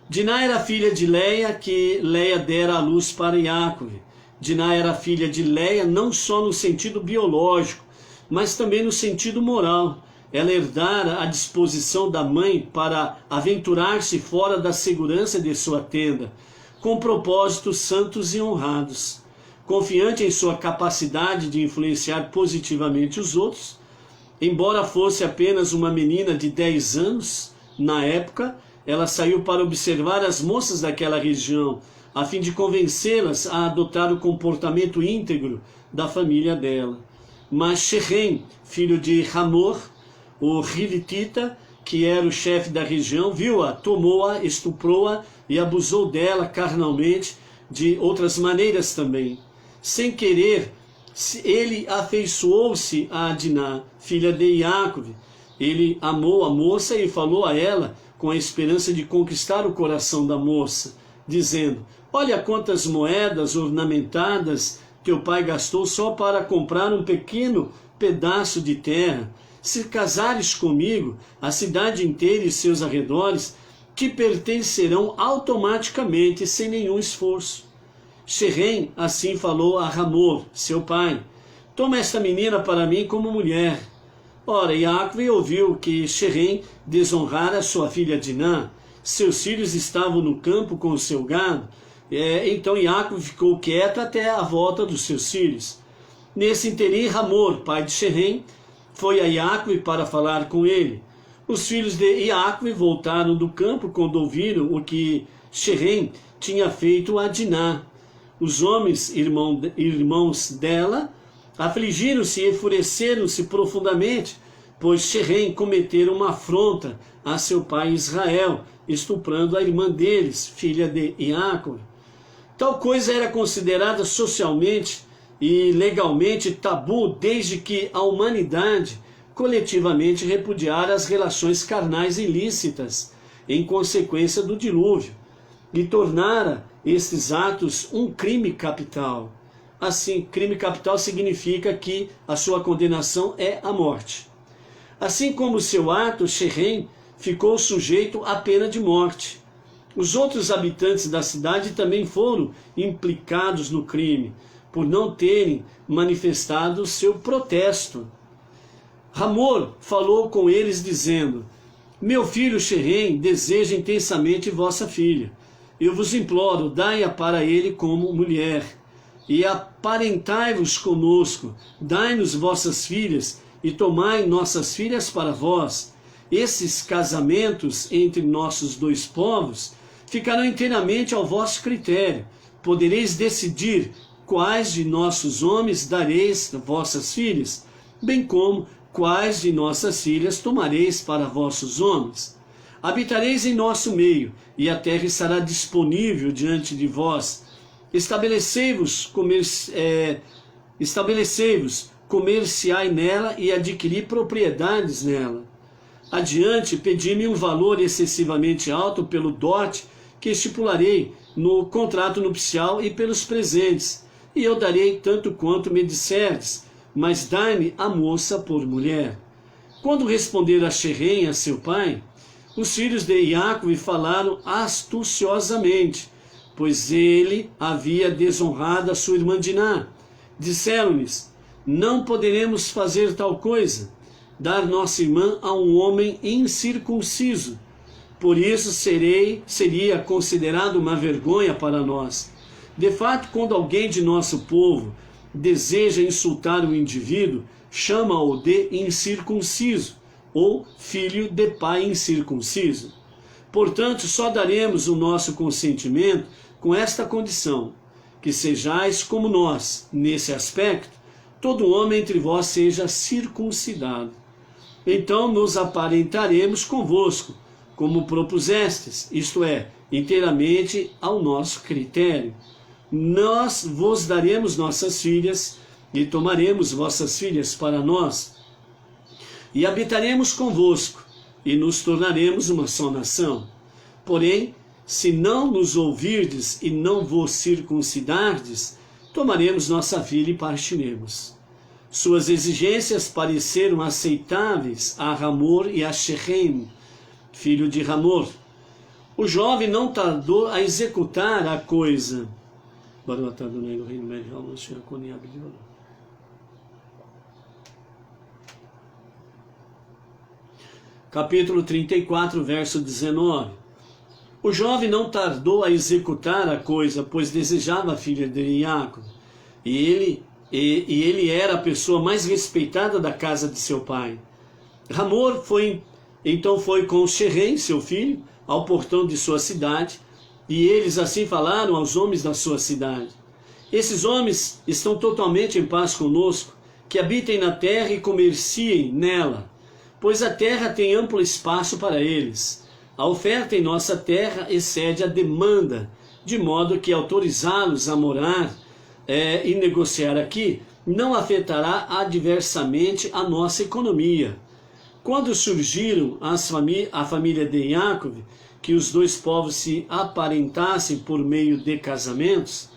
Diná era filha de Leia, que Leia dera à luz para Jacove. Diná era filha de Leia não só no sentido biológico, mas também no sentido moral. Ela herdara a disposição da mãe para aventurar-se fora da segurança de sua tenda, com propósitos santos e honrados. Confiante em sua capacidade de influenciar positivamente os outros, embora fosse apenas uma menina de 10 anos, na época, ela saiu para observar as moças daquela região, a fim de convencê-las a adotar o comportamento íntegro da família dela. Mas Shechem, filho de Hamor, o Rilitita, que era o chefe da região, viu-a, tomou-a, estuprou-a e abusou dela carnalmente, de outras maneiras também. Sem querer, ele afeiçoou-se a Diná, filha de Jacob. Ele amou a moça e falou a ela com a esperança de conquistar o coração da moça, dizendo: olha quantas moedas ornamentadas teu pai gastou só para comprar um pequeno pedaço de terra. Se casares comigo, a cidade inteira e seus arredores te pertencerão automaticamente, sem nenhum esforço. Xerém assim falou a Hamor, seu pai: toma esta menina para mim como mulher. Ora, Jacob ouviu que Xerém desonrara sua filha Diná. Seus filhos estavam no campo com o seu gado. Então Jacob ficou quieto até a volta dos seus filhos. Nesse interim, Hamor, pai de Xerém, foi a Jacob para falar com ele. Os filhos de Jacob voltaram do campo quando ouviram o que Xerém tinha feito a Diná. Os homens, irmãos dela, afligiram-se e enfureceram-se profundamente, pois Xerém cometera uma afronta a seu pai Israel, estuprando a irmã deles, filha de Jacob. Tal coisa era considerada socialmente e legalmente tabu desde que a humanidade coletivamente repudiara as relações carnais ilícitas em consequência do dilúvio e tornara estes atos um crime capital. Assim, crime capital significa que a sua condenação é a morte. Assim como seu ato, Xerém ficou sujeito à pena de morte. Os outros habitantes da cidade também foram implicados no crime, por não terem manifestado seu protesto. Hamor falou com eles dizendo: meu filho Xerém deseja intensamente vossa filha. Eu vos imploro, dai-a para ele como mulher, e aparentai-vos conosco, dai-nos vossas filhas, e tomai nossas filhas para vós. Esses casamentos entre nossos dois povos ficarão inteiramente ao vosso critério. Podereis decidir quais de nossos homens dareis vossas filhas, bem como quais de nossas filhas tomareis para vossos homens. Habitareis em nosso meio, e a terra estará disponível diante de vós. Estabelecei-vos, comerciai nela e adquiri propriedades nela. Adiante, pedi-me um valor excessivamente alto pelo dote que estipularei no contrato nupcial e pelos presentes, e eu darei tanto quanto me disserdes, mas dai-me a moça por mulher. Quando responder a Xerém, a seu pai, os filhos de Jacob falaram astuciosamente, pois ele havia desonrado a sua irmã Diná. Disseram-lhes: não poderemos fazer tal coisa, dar nossa irmã a um homem incircunciso. Por isso seria considerado uma vergonha para nós. De fato, quando alguém de nosso povo deseja insultar um indivíduo, chama-o de incircunciso, ou filho de pai incircunciso. Portanto, só daremos o nosso consentimento com esta condição: que sejais como nós, nesse aspecto, todo homem entre vós seja circuncidado. Então nos aparentaremos convosco, como propusestes, isto é, inteiramente ao nosso critério. Nós vos daremos nossas filhas, e tomaremos vossas filhas para nós, e habitaremos convosco, e nos tornaremos uma só nação. Porém, se não nos ouvirdes e não vos circuncidardes, tomaremos nossa filha e partiremos. Suas exigências pareceram aceitáveis a Hamor e a Xerém, filho de Hamor. O jovem não tardou a executar a coisa. Capítulo 34, verso 19. O jovem não tardou a executar a coisa, pois desejava a filha de Jacob. E ele era a pessoa mais respeitada da casa de seu pai. Hamor então foi com Xerém, seu filho, ao portão de sua cidade, e eles assim falaram aos homens da sua cidade: esses homens estão totalmente em paz conosco, que habitem na terra e comerciem nela, pois a terra tem amplo espaço para eles. A oferta em nossa terra excede a demanda, de modo que autorizá-los a morar e negociar aqui não afetará adversamente a nossa economia. Quando surgiram a família de Yaakov, que os dois povos se aparentassem por meio de casamentos,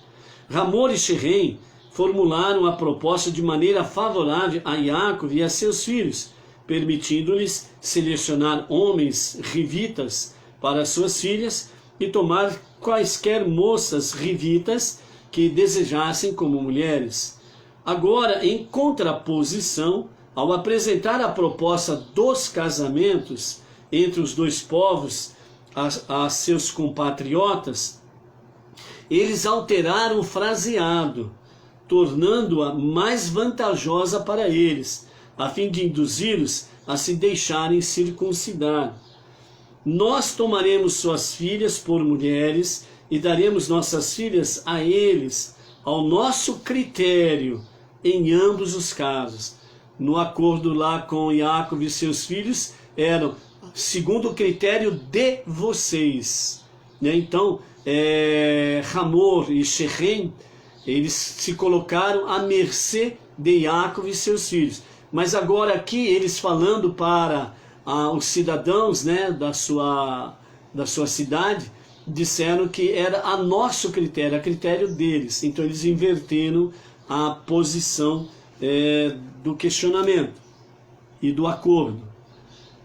Hamor e Shechem formularam a proposta de maneira favorável a Yaakov e a seus filhos, permitindo-lhes selecionar homens rivitas para suas filhas e tomar quaisquer moças rivitas que desejassem como mulheres. Agora, em contraposição, ao apresentar a proposta dos casamentos entre os dois povos a seus compatriotas, eles alteraram o fraseado, tornando-a mais vantajosa para eles, a fim de induzi-los a se deixarem circuncidar. Nós tomaremos suas filhas por mulheres e daremos nossas filhas a eles, ao nosso critério, em ambos os casos. No acordo lá com Yaakov e seus filhos, eram segundo o critério de vocês. Então, Hamor e Shechem, eles se colocaram à mercê de Yaakov e seus filhos. Mas agora aqui, eles falando para os cidadãos, né, da sua cidade, disseram que era a nosso critério, a critério deles. Então eles inverteram a posição do questionamento e do acordo.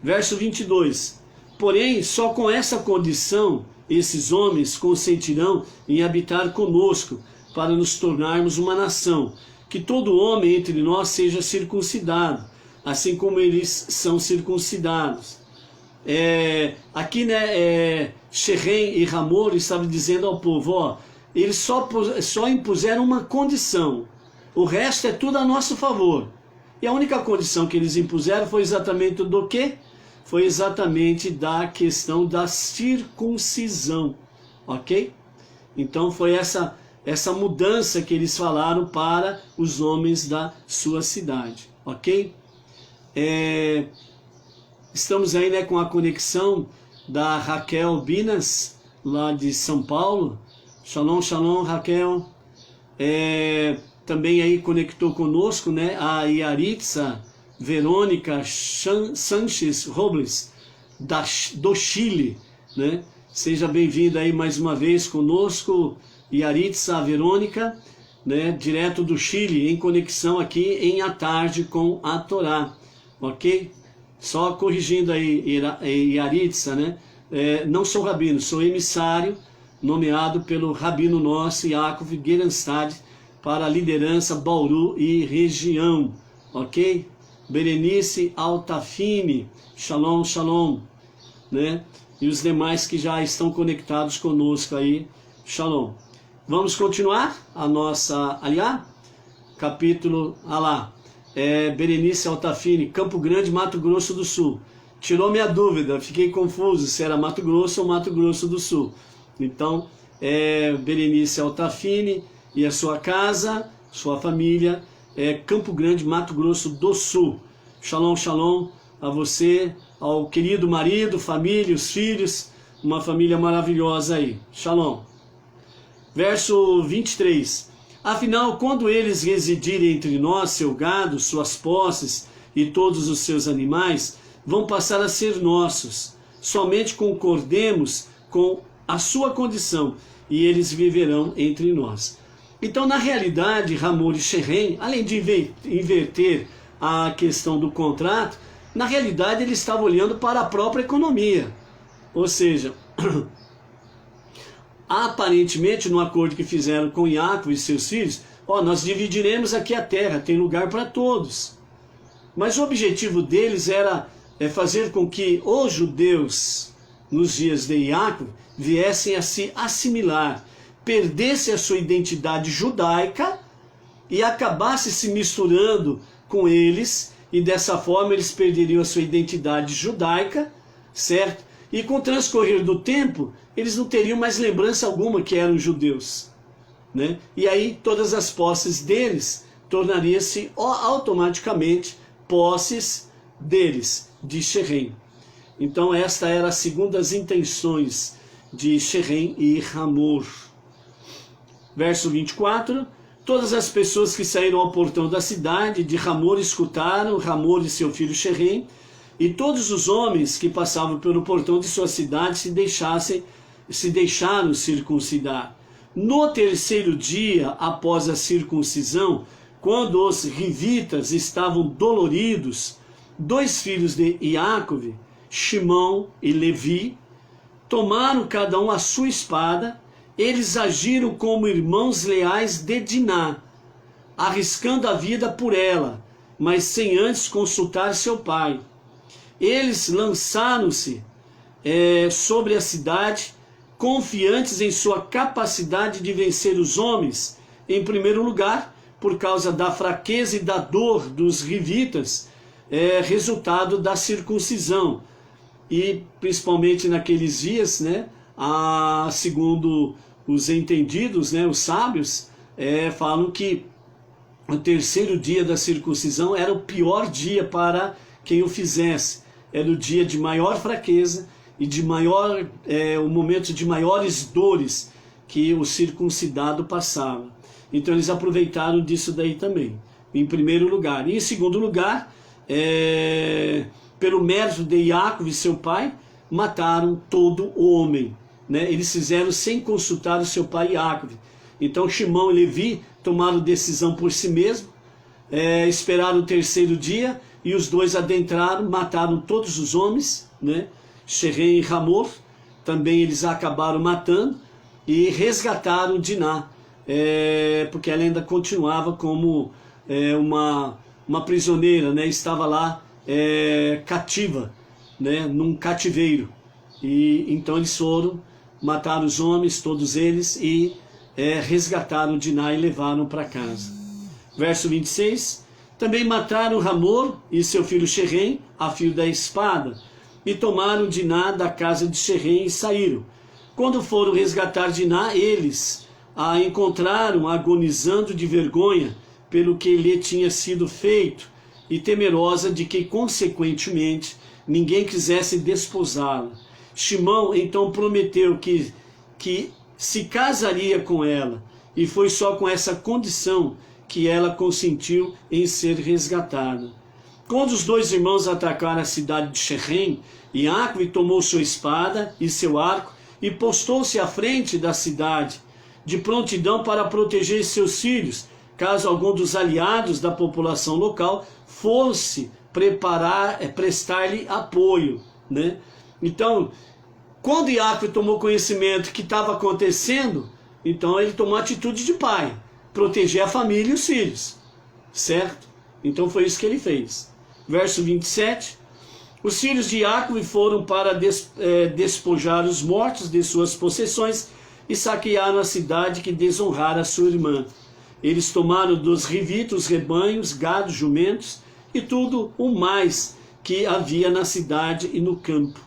Verso 22. Porém, só com essa condição, esses homens consentirão em habitar conosco, para nos tornarmos uma nação, que todo homem entre nós seja circuncidado, assim como eles são circuncidados. Aqui, né, Shechem e Hamor estavam dizendo ao povo, eles só impuseram uma condição, o resto é tudo a nosso favor. E a única condição que eles impuseram foi exatamente do quê? Foi exatamente da questão da circuncisão, ok? Então foi essa mudança que eles falaram para os homens da sua cidade, ok? Estamos aí, né, com a conexão da Raquel Binas, lá de São Paulo. Shalom, shalom, Raquel. Também aí conectou conosco, né, a Yaritza Verônica Sanches Robles, do Chile, né? Seja bem-vinda aí mais uma vez conosco, Yaritza Verônica, né, direto do Chile, em conexão aqui em A Tarde com a Torá, ok? Só corrigindo aí, Yaritza, né? Não sou rabino, sou emissário nomeado pelo rabino nosso, Yaakov Gerenstad, para a liderança Bauru e região, ok? Berenice Altafine, shalom, shalom, né? E os demais que já estão conectados conosco aí, shalom. Vamos continuar a nossa aliá? Capítulo, Berenice Altafine, Campo Grande, Mato Grosso do Sul. Tirou minha dúvida, fiquei confuso se era Mato Grosso ou Mato Grosso do Sul. Então, Berenice Altafine e a sua casa, sua família, Campo Grande, Mato Grosso do Sul. Shalom, shalom a você, ao querido marido, família, os filhos, uma família maravilhosa aí. Shalom. Verso 23. Afinal, quando eles residirem entre nós, seu gado, suas posses e todos os seus animais, vão passar a ser nossos. Somente concordemos com a sua condição e eles viverão entre nós. Então, na realidade, Hamor e Shechem, além de inverter a questão do contrato, na realidade eles estavam olhando para a própria economia. Ou seja, aparentemente no acordo que fizeram com Yaakov e seus filhos, nós dividiremos aqui a terra, tem lugar para todos. Mas o objetivo deles era fazer com que os judeus, nos dias de Yaakov, viessem a se assimilar, perdesse a sua identidade judaica e acabasse se misturando com eles, e dessa forma eles perderiam a sua identidade judaica, certo? E com o transcorrer do tempo, eles não teriam mais lembrança alguma que eram judeus, né? E aí todas as posses deles tornariam-se automaticamente posses deles, de Shechem. Então esta era a segunda das intenções de Shechem e Hamor, Verso 24. Todas as pessoas que saíram ao portão da cidade de Hamor escutaram Hamor e seu filho Shehem, e todos os homens que passavam pelo portão de sua cidade se deixaram circuncidar. No terceiro dia após a circuncisão, quando os rivitas estavam doloridos, 2 filhos de Iacove, Shimão e Levi, tomaram cada um a sua espada. Eles agiram como irmãos leais de Diná, arriscando a vida por ela, mas sem antes consultar seu pai. Eles lançaram-se sobre a cidade, confiantes em sua capacidade de vencer os homens, em primeiro lugar, por causa da fraqueza e da dor dos rivitas, resultado da circuncisão. E principalmente naqueles dias, né, segundo os entendidos, né, os sábios, falam que o terceiro dia da circuncisão era o pior dia para quem o fizesse. Era o dia de maior fraqueza e de o momento de maiores dores que o circuncidado passava. Então eles aproveitaram disso daí também, em primeiro lugar. E em segundo lugar, pelo mérito de Iacove e seu pai, mataram todo o homem. Né? Eles fizeram sem consultar o seu pai Iacove. Então Shimão e Levi tomaram decisão por si mesmo, esperaram o terceiro dia, e os dois adentraram, mataram todos os homens, né? Shehem e Hamor, também eles acabaram matando, e resgataram Diná, porque ela ainda continuava como uma prisioneira, né? Estava lá cativa, né? Num cativeiro. E então eles foram, mataram os homens, todos eles, e resgataram Diná e levaram para casa. Verso 26. Também mataram Hamor e seu filho Shehem a fio da espada, e tomaram Diná da casa de Shehem e saíram. Quando foram resgatar Diná, eles a encontraram agonizando de vergonha pelo que lhe tinha sido feito, e temerosa de que, consequentemente, ninguém quisesse desposá-la. Shimão então prometeu que se casaria com ela, e foi só com essa condição que ela consentiu em ser resgatada. Quando os 2 irmãos atacaram a cidade de Shehem, Iacove tomou sua espada e seu arco e postou-se à frente da cidade, de prontidão para proteger seus filhos, caso algum dos aliados da população local fosse prestar-lhe apoio. Né? Então, quando Iacove tomou conhecimento que estava acontecendo, então ele tomou a atitude de pai, proteger a família e os filhos, certo? Então foi isso que ele fez. Verso 27. Os filhos de Iacove foram para despojar os mortos de suas possessões e saquearam a cidade que desonrara sua irmã. Eles tomaram dos rivitos rebanhos, gado, jumentos e tudo o mais que havia na cidade e no campo.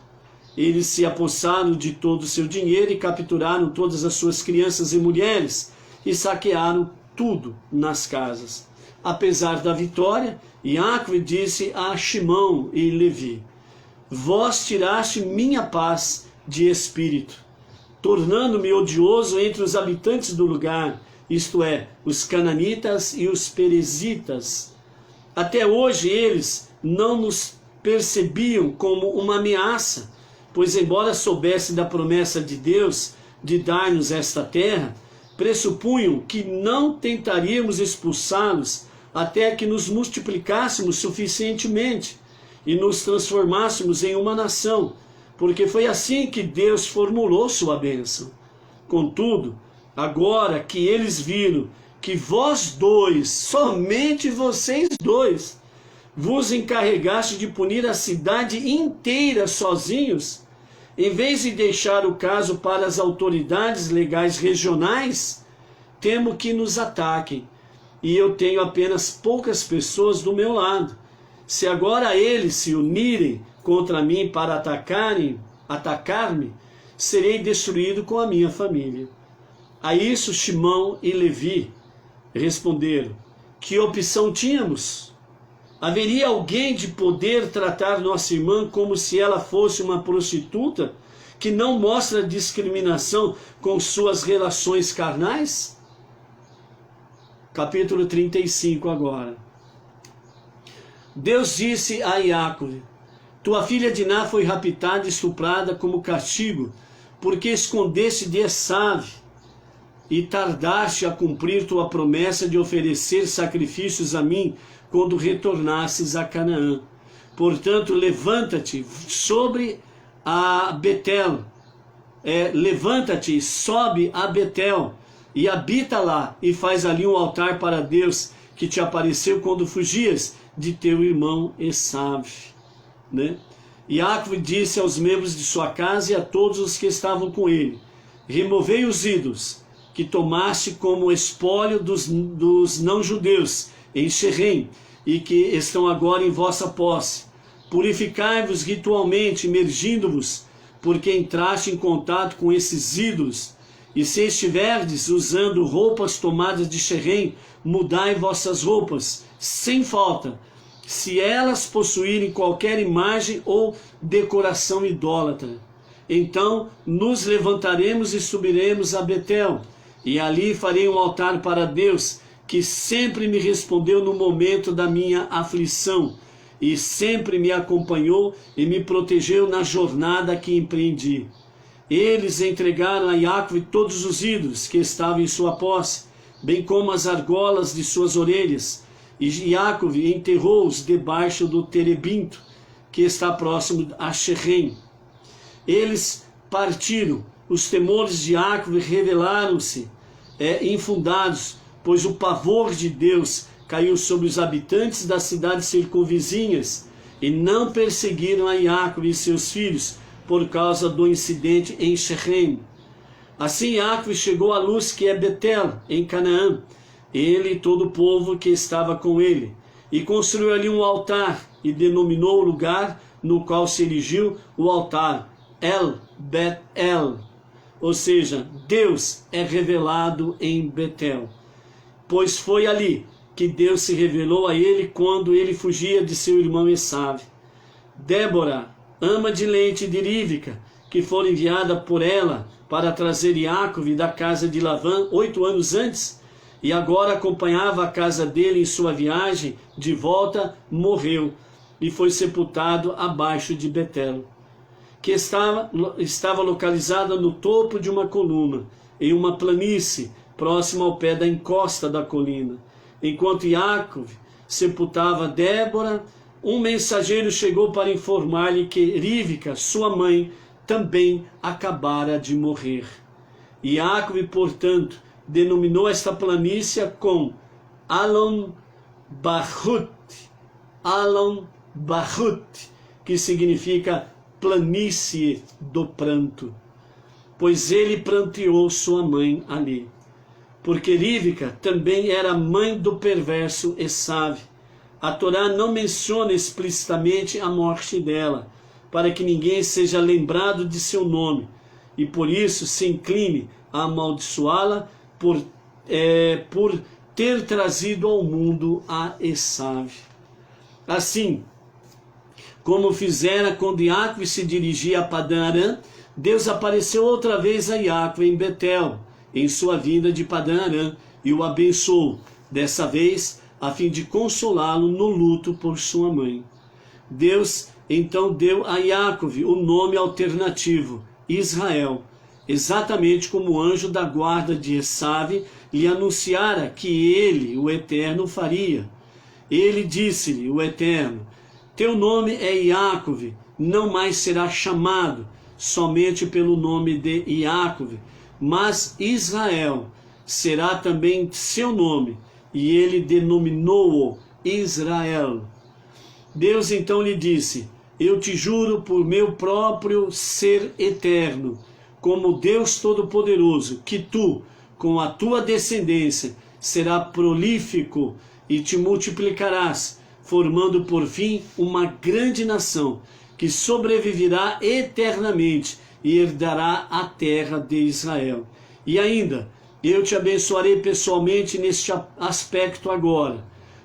Eles se apossaram de todo o seu dinheiro e capturaram todas as suas crianças e mulheres, e saquearam tudo nas casas. Apesar da vitória, Iacove disse a Shimão e Levi: vós tiraste minha paz de espírito, tornando-me odioso entre os habitantes do lugar, isto é, os cananitas e os perezitas. Até hoje eles não nos percebiam como uma ameaça, pois embora soubessem da promessa de Deus de dar-nos esta terra, pressupunham que não tentaríamos expulsá-los até que nos multiplicássemos suficientemente e nos transformássemos em uma nação, porque foi assim que Deus formulou sua bênção. Contudo, agora que eles viram que vós 2, somente vocês 2, vos encarregaste de punir a cidade inteira sozinhos, em vez de deixar o caso para as autoridades legais regionais, temo que nos ataquem, e eu tenho apenas poucas pessoas do meu lado. Se agora eles se unirem contra mim para atacar-me, serei destruído com a minha família. A isso Shimão e Levi responderam: que opção tínhamos? Haveria alguém de poder tratar nossa irmã como se ela fosse uma prostituta, que não mostra discriminação com suas relações carnais? capítulo 35 agora. Deus disse a Jacob: tua filha Diná foi raptada e estuprada como castigo, porque escondeste de Esaú e tardaste a cumprir tua promessa de oferecer sacrifícios a mim quando retornasses a Canaã. Portanto, levanta-te sobre a Betel, levanta-te, sobe a Betel e habita lá, e faz ali um altar para Deus que te apareceu quando fugias de teu irmão Esaú. Né? Jacob disse aos membros de sua casa e a todos os que estavam com ele: removei os ídolos que tomaste como espólio dos não-judeus em Shequém, e que estão agora em vossa posse. Purificai-vos ritualmente, imergindo-vos, porque entraste em contato com esses ídolos. E se estiverdes usando roupas tomadas de Shequém, mudai vossas roupas, sem falta, se elas possuírem qualquer imagem ou decoração idólatra. Então nos levantaremos e subiremos a Betel, e ali farei um altar para Deus, que sempre me respondeu no momento da minha aflição, e sempre me acompanhou e me protegeu na jornada que empreendi. Eles entregaram a Jacob todos os ídolos que estavam em sua posse, bem como as argolas de suas orelhas, e Jacob enterrou-os debaixo do terebinto, que está próximo a Shequém. Eles partiram, os temores de Jacob revelaram-se infundados, pois o pavor de Deus caiu sobre os habitantes das cidades circunvizinhas, e não perseguiram a Jacob e seus filhos por causa do incidente em Shequém. Assim Jacob chegou à luz que é Betel, em Canaã, ele e todo o povo que estava com ele, e construiu ali um altar, e denominou o lugar no qual se erigiu o altar El Bet-El, ou seja, Deus é revelado em Betel, pois foi ali que Deus se revelou a ele quando ele fugia de seu irmão Esaú. Débora, ama de leite de Rívica, que foi enviada por ela para trazer Jacob da casa de Labã 8 anos antes, e agora acompanhava a casa dele em sua viagem de volta, morreu e foi sepultado abaixo de Betel, que estava localizada no topo de uma coluna, em uma planície, próxima ao pé da encosta da colina. Enquanto Jacob sepultava Débora, um mensageiro chegou para informar-lhe que Rívica, sua mãe, também acabara de morrer. E Jacob, portanto, denominou esta planície com Alon Bahut, que significa planície do pranto, pois ele pranteou sua mãe ali. Porque Rívica também era mãe do perverso Esaú. A Torá não menciona explicitamente a morte dela, para que ninguém seja lembrado de seu nome, e por isso se incline a amaldiçoá-la por ter trazido ao mundo a Esaú. Assim, como fizera quando Jacob se dirigia a Padã-Arã, Deus apareceu outra vez a Jacob em Betel, em sua vinda de Padã-Arã, e o abençoou, dessa vez a fim de consolá-lo no luto por sua mãe. Deus então deu a Jacob o nome alternativo, Israel, exatamente como o anjo da guarda de Esaú lhe anunciara que ele, o Eterno, faria. Ele disse-lhe, o Eterno: teu nome é Jacob, não mais será chamado somente pelo nome de Jacob, mas Israel será também seu nome, e ele denominou-o Israel. Deus então lhe disse: eu te juro por meu próprio ser eterno, como Deus Todo-Poderoso, que tu, com a tua descendência, será prolífico e te multiplicarás, formando por fim uma grande nação, que sobreviverá eternamente e herdará a terra de Israel. E ainda, eu te abençoarei pessoalmente neste aspecto agora.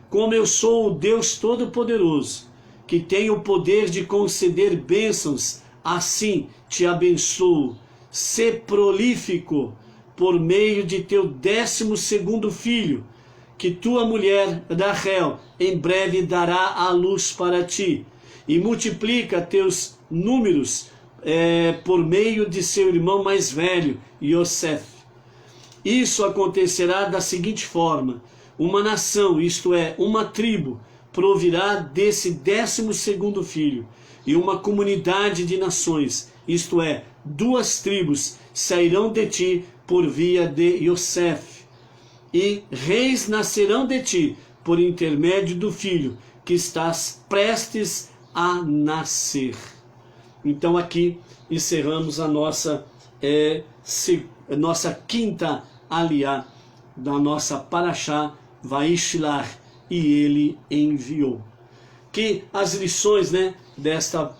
Como eu sou o Deus Todo-Poderoso, que tem o poder de conceder bênçãos, assim te abençoo. Sê prolífico por meio de teu 12º filho, que tua mulher, Rachel, em breve dará à luz para ti, e multiplica teus números por meio de seu irmão mais velho, Yosef. Isso acontecerá da seguinte forma: uma nação, isto é, uma tribo, provirá desse 12º filho, e uma comunidade de nações, isto é, 2 tribos, sairão de ti por via de Yosef, e reis nascerão de ti por intermédio do filho que estás prestes a nascer. Então aqui encerramos a nossa quinta aliá da nossa Parashá Vaishlach, e ele enviou. Que as lições, desta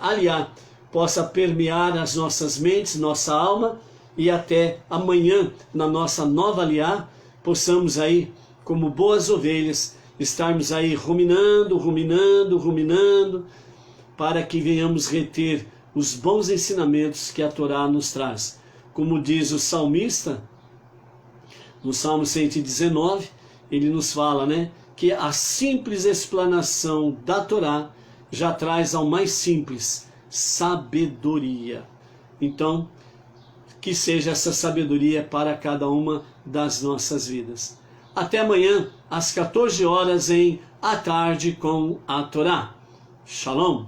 aliá possa permear as nossas mentes, nossa alma, e até amanhã, na nossa nova aliá, possamos aí, como boas ovelhas, estarmos aí ruminando, para que venhamos reter os bons ensinamentos que a Torá nos traz. Como diz o salmista, no Salmo 119, ele nos fala, que a simples explanação da Torá já traz ao mais simples sabedoria. Então, que seja essa sabedoria para cada uma das nossas vidas. Até amanhã, às 14 horas, em A Tarde com a Torá. Shalom!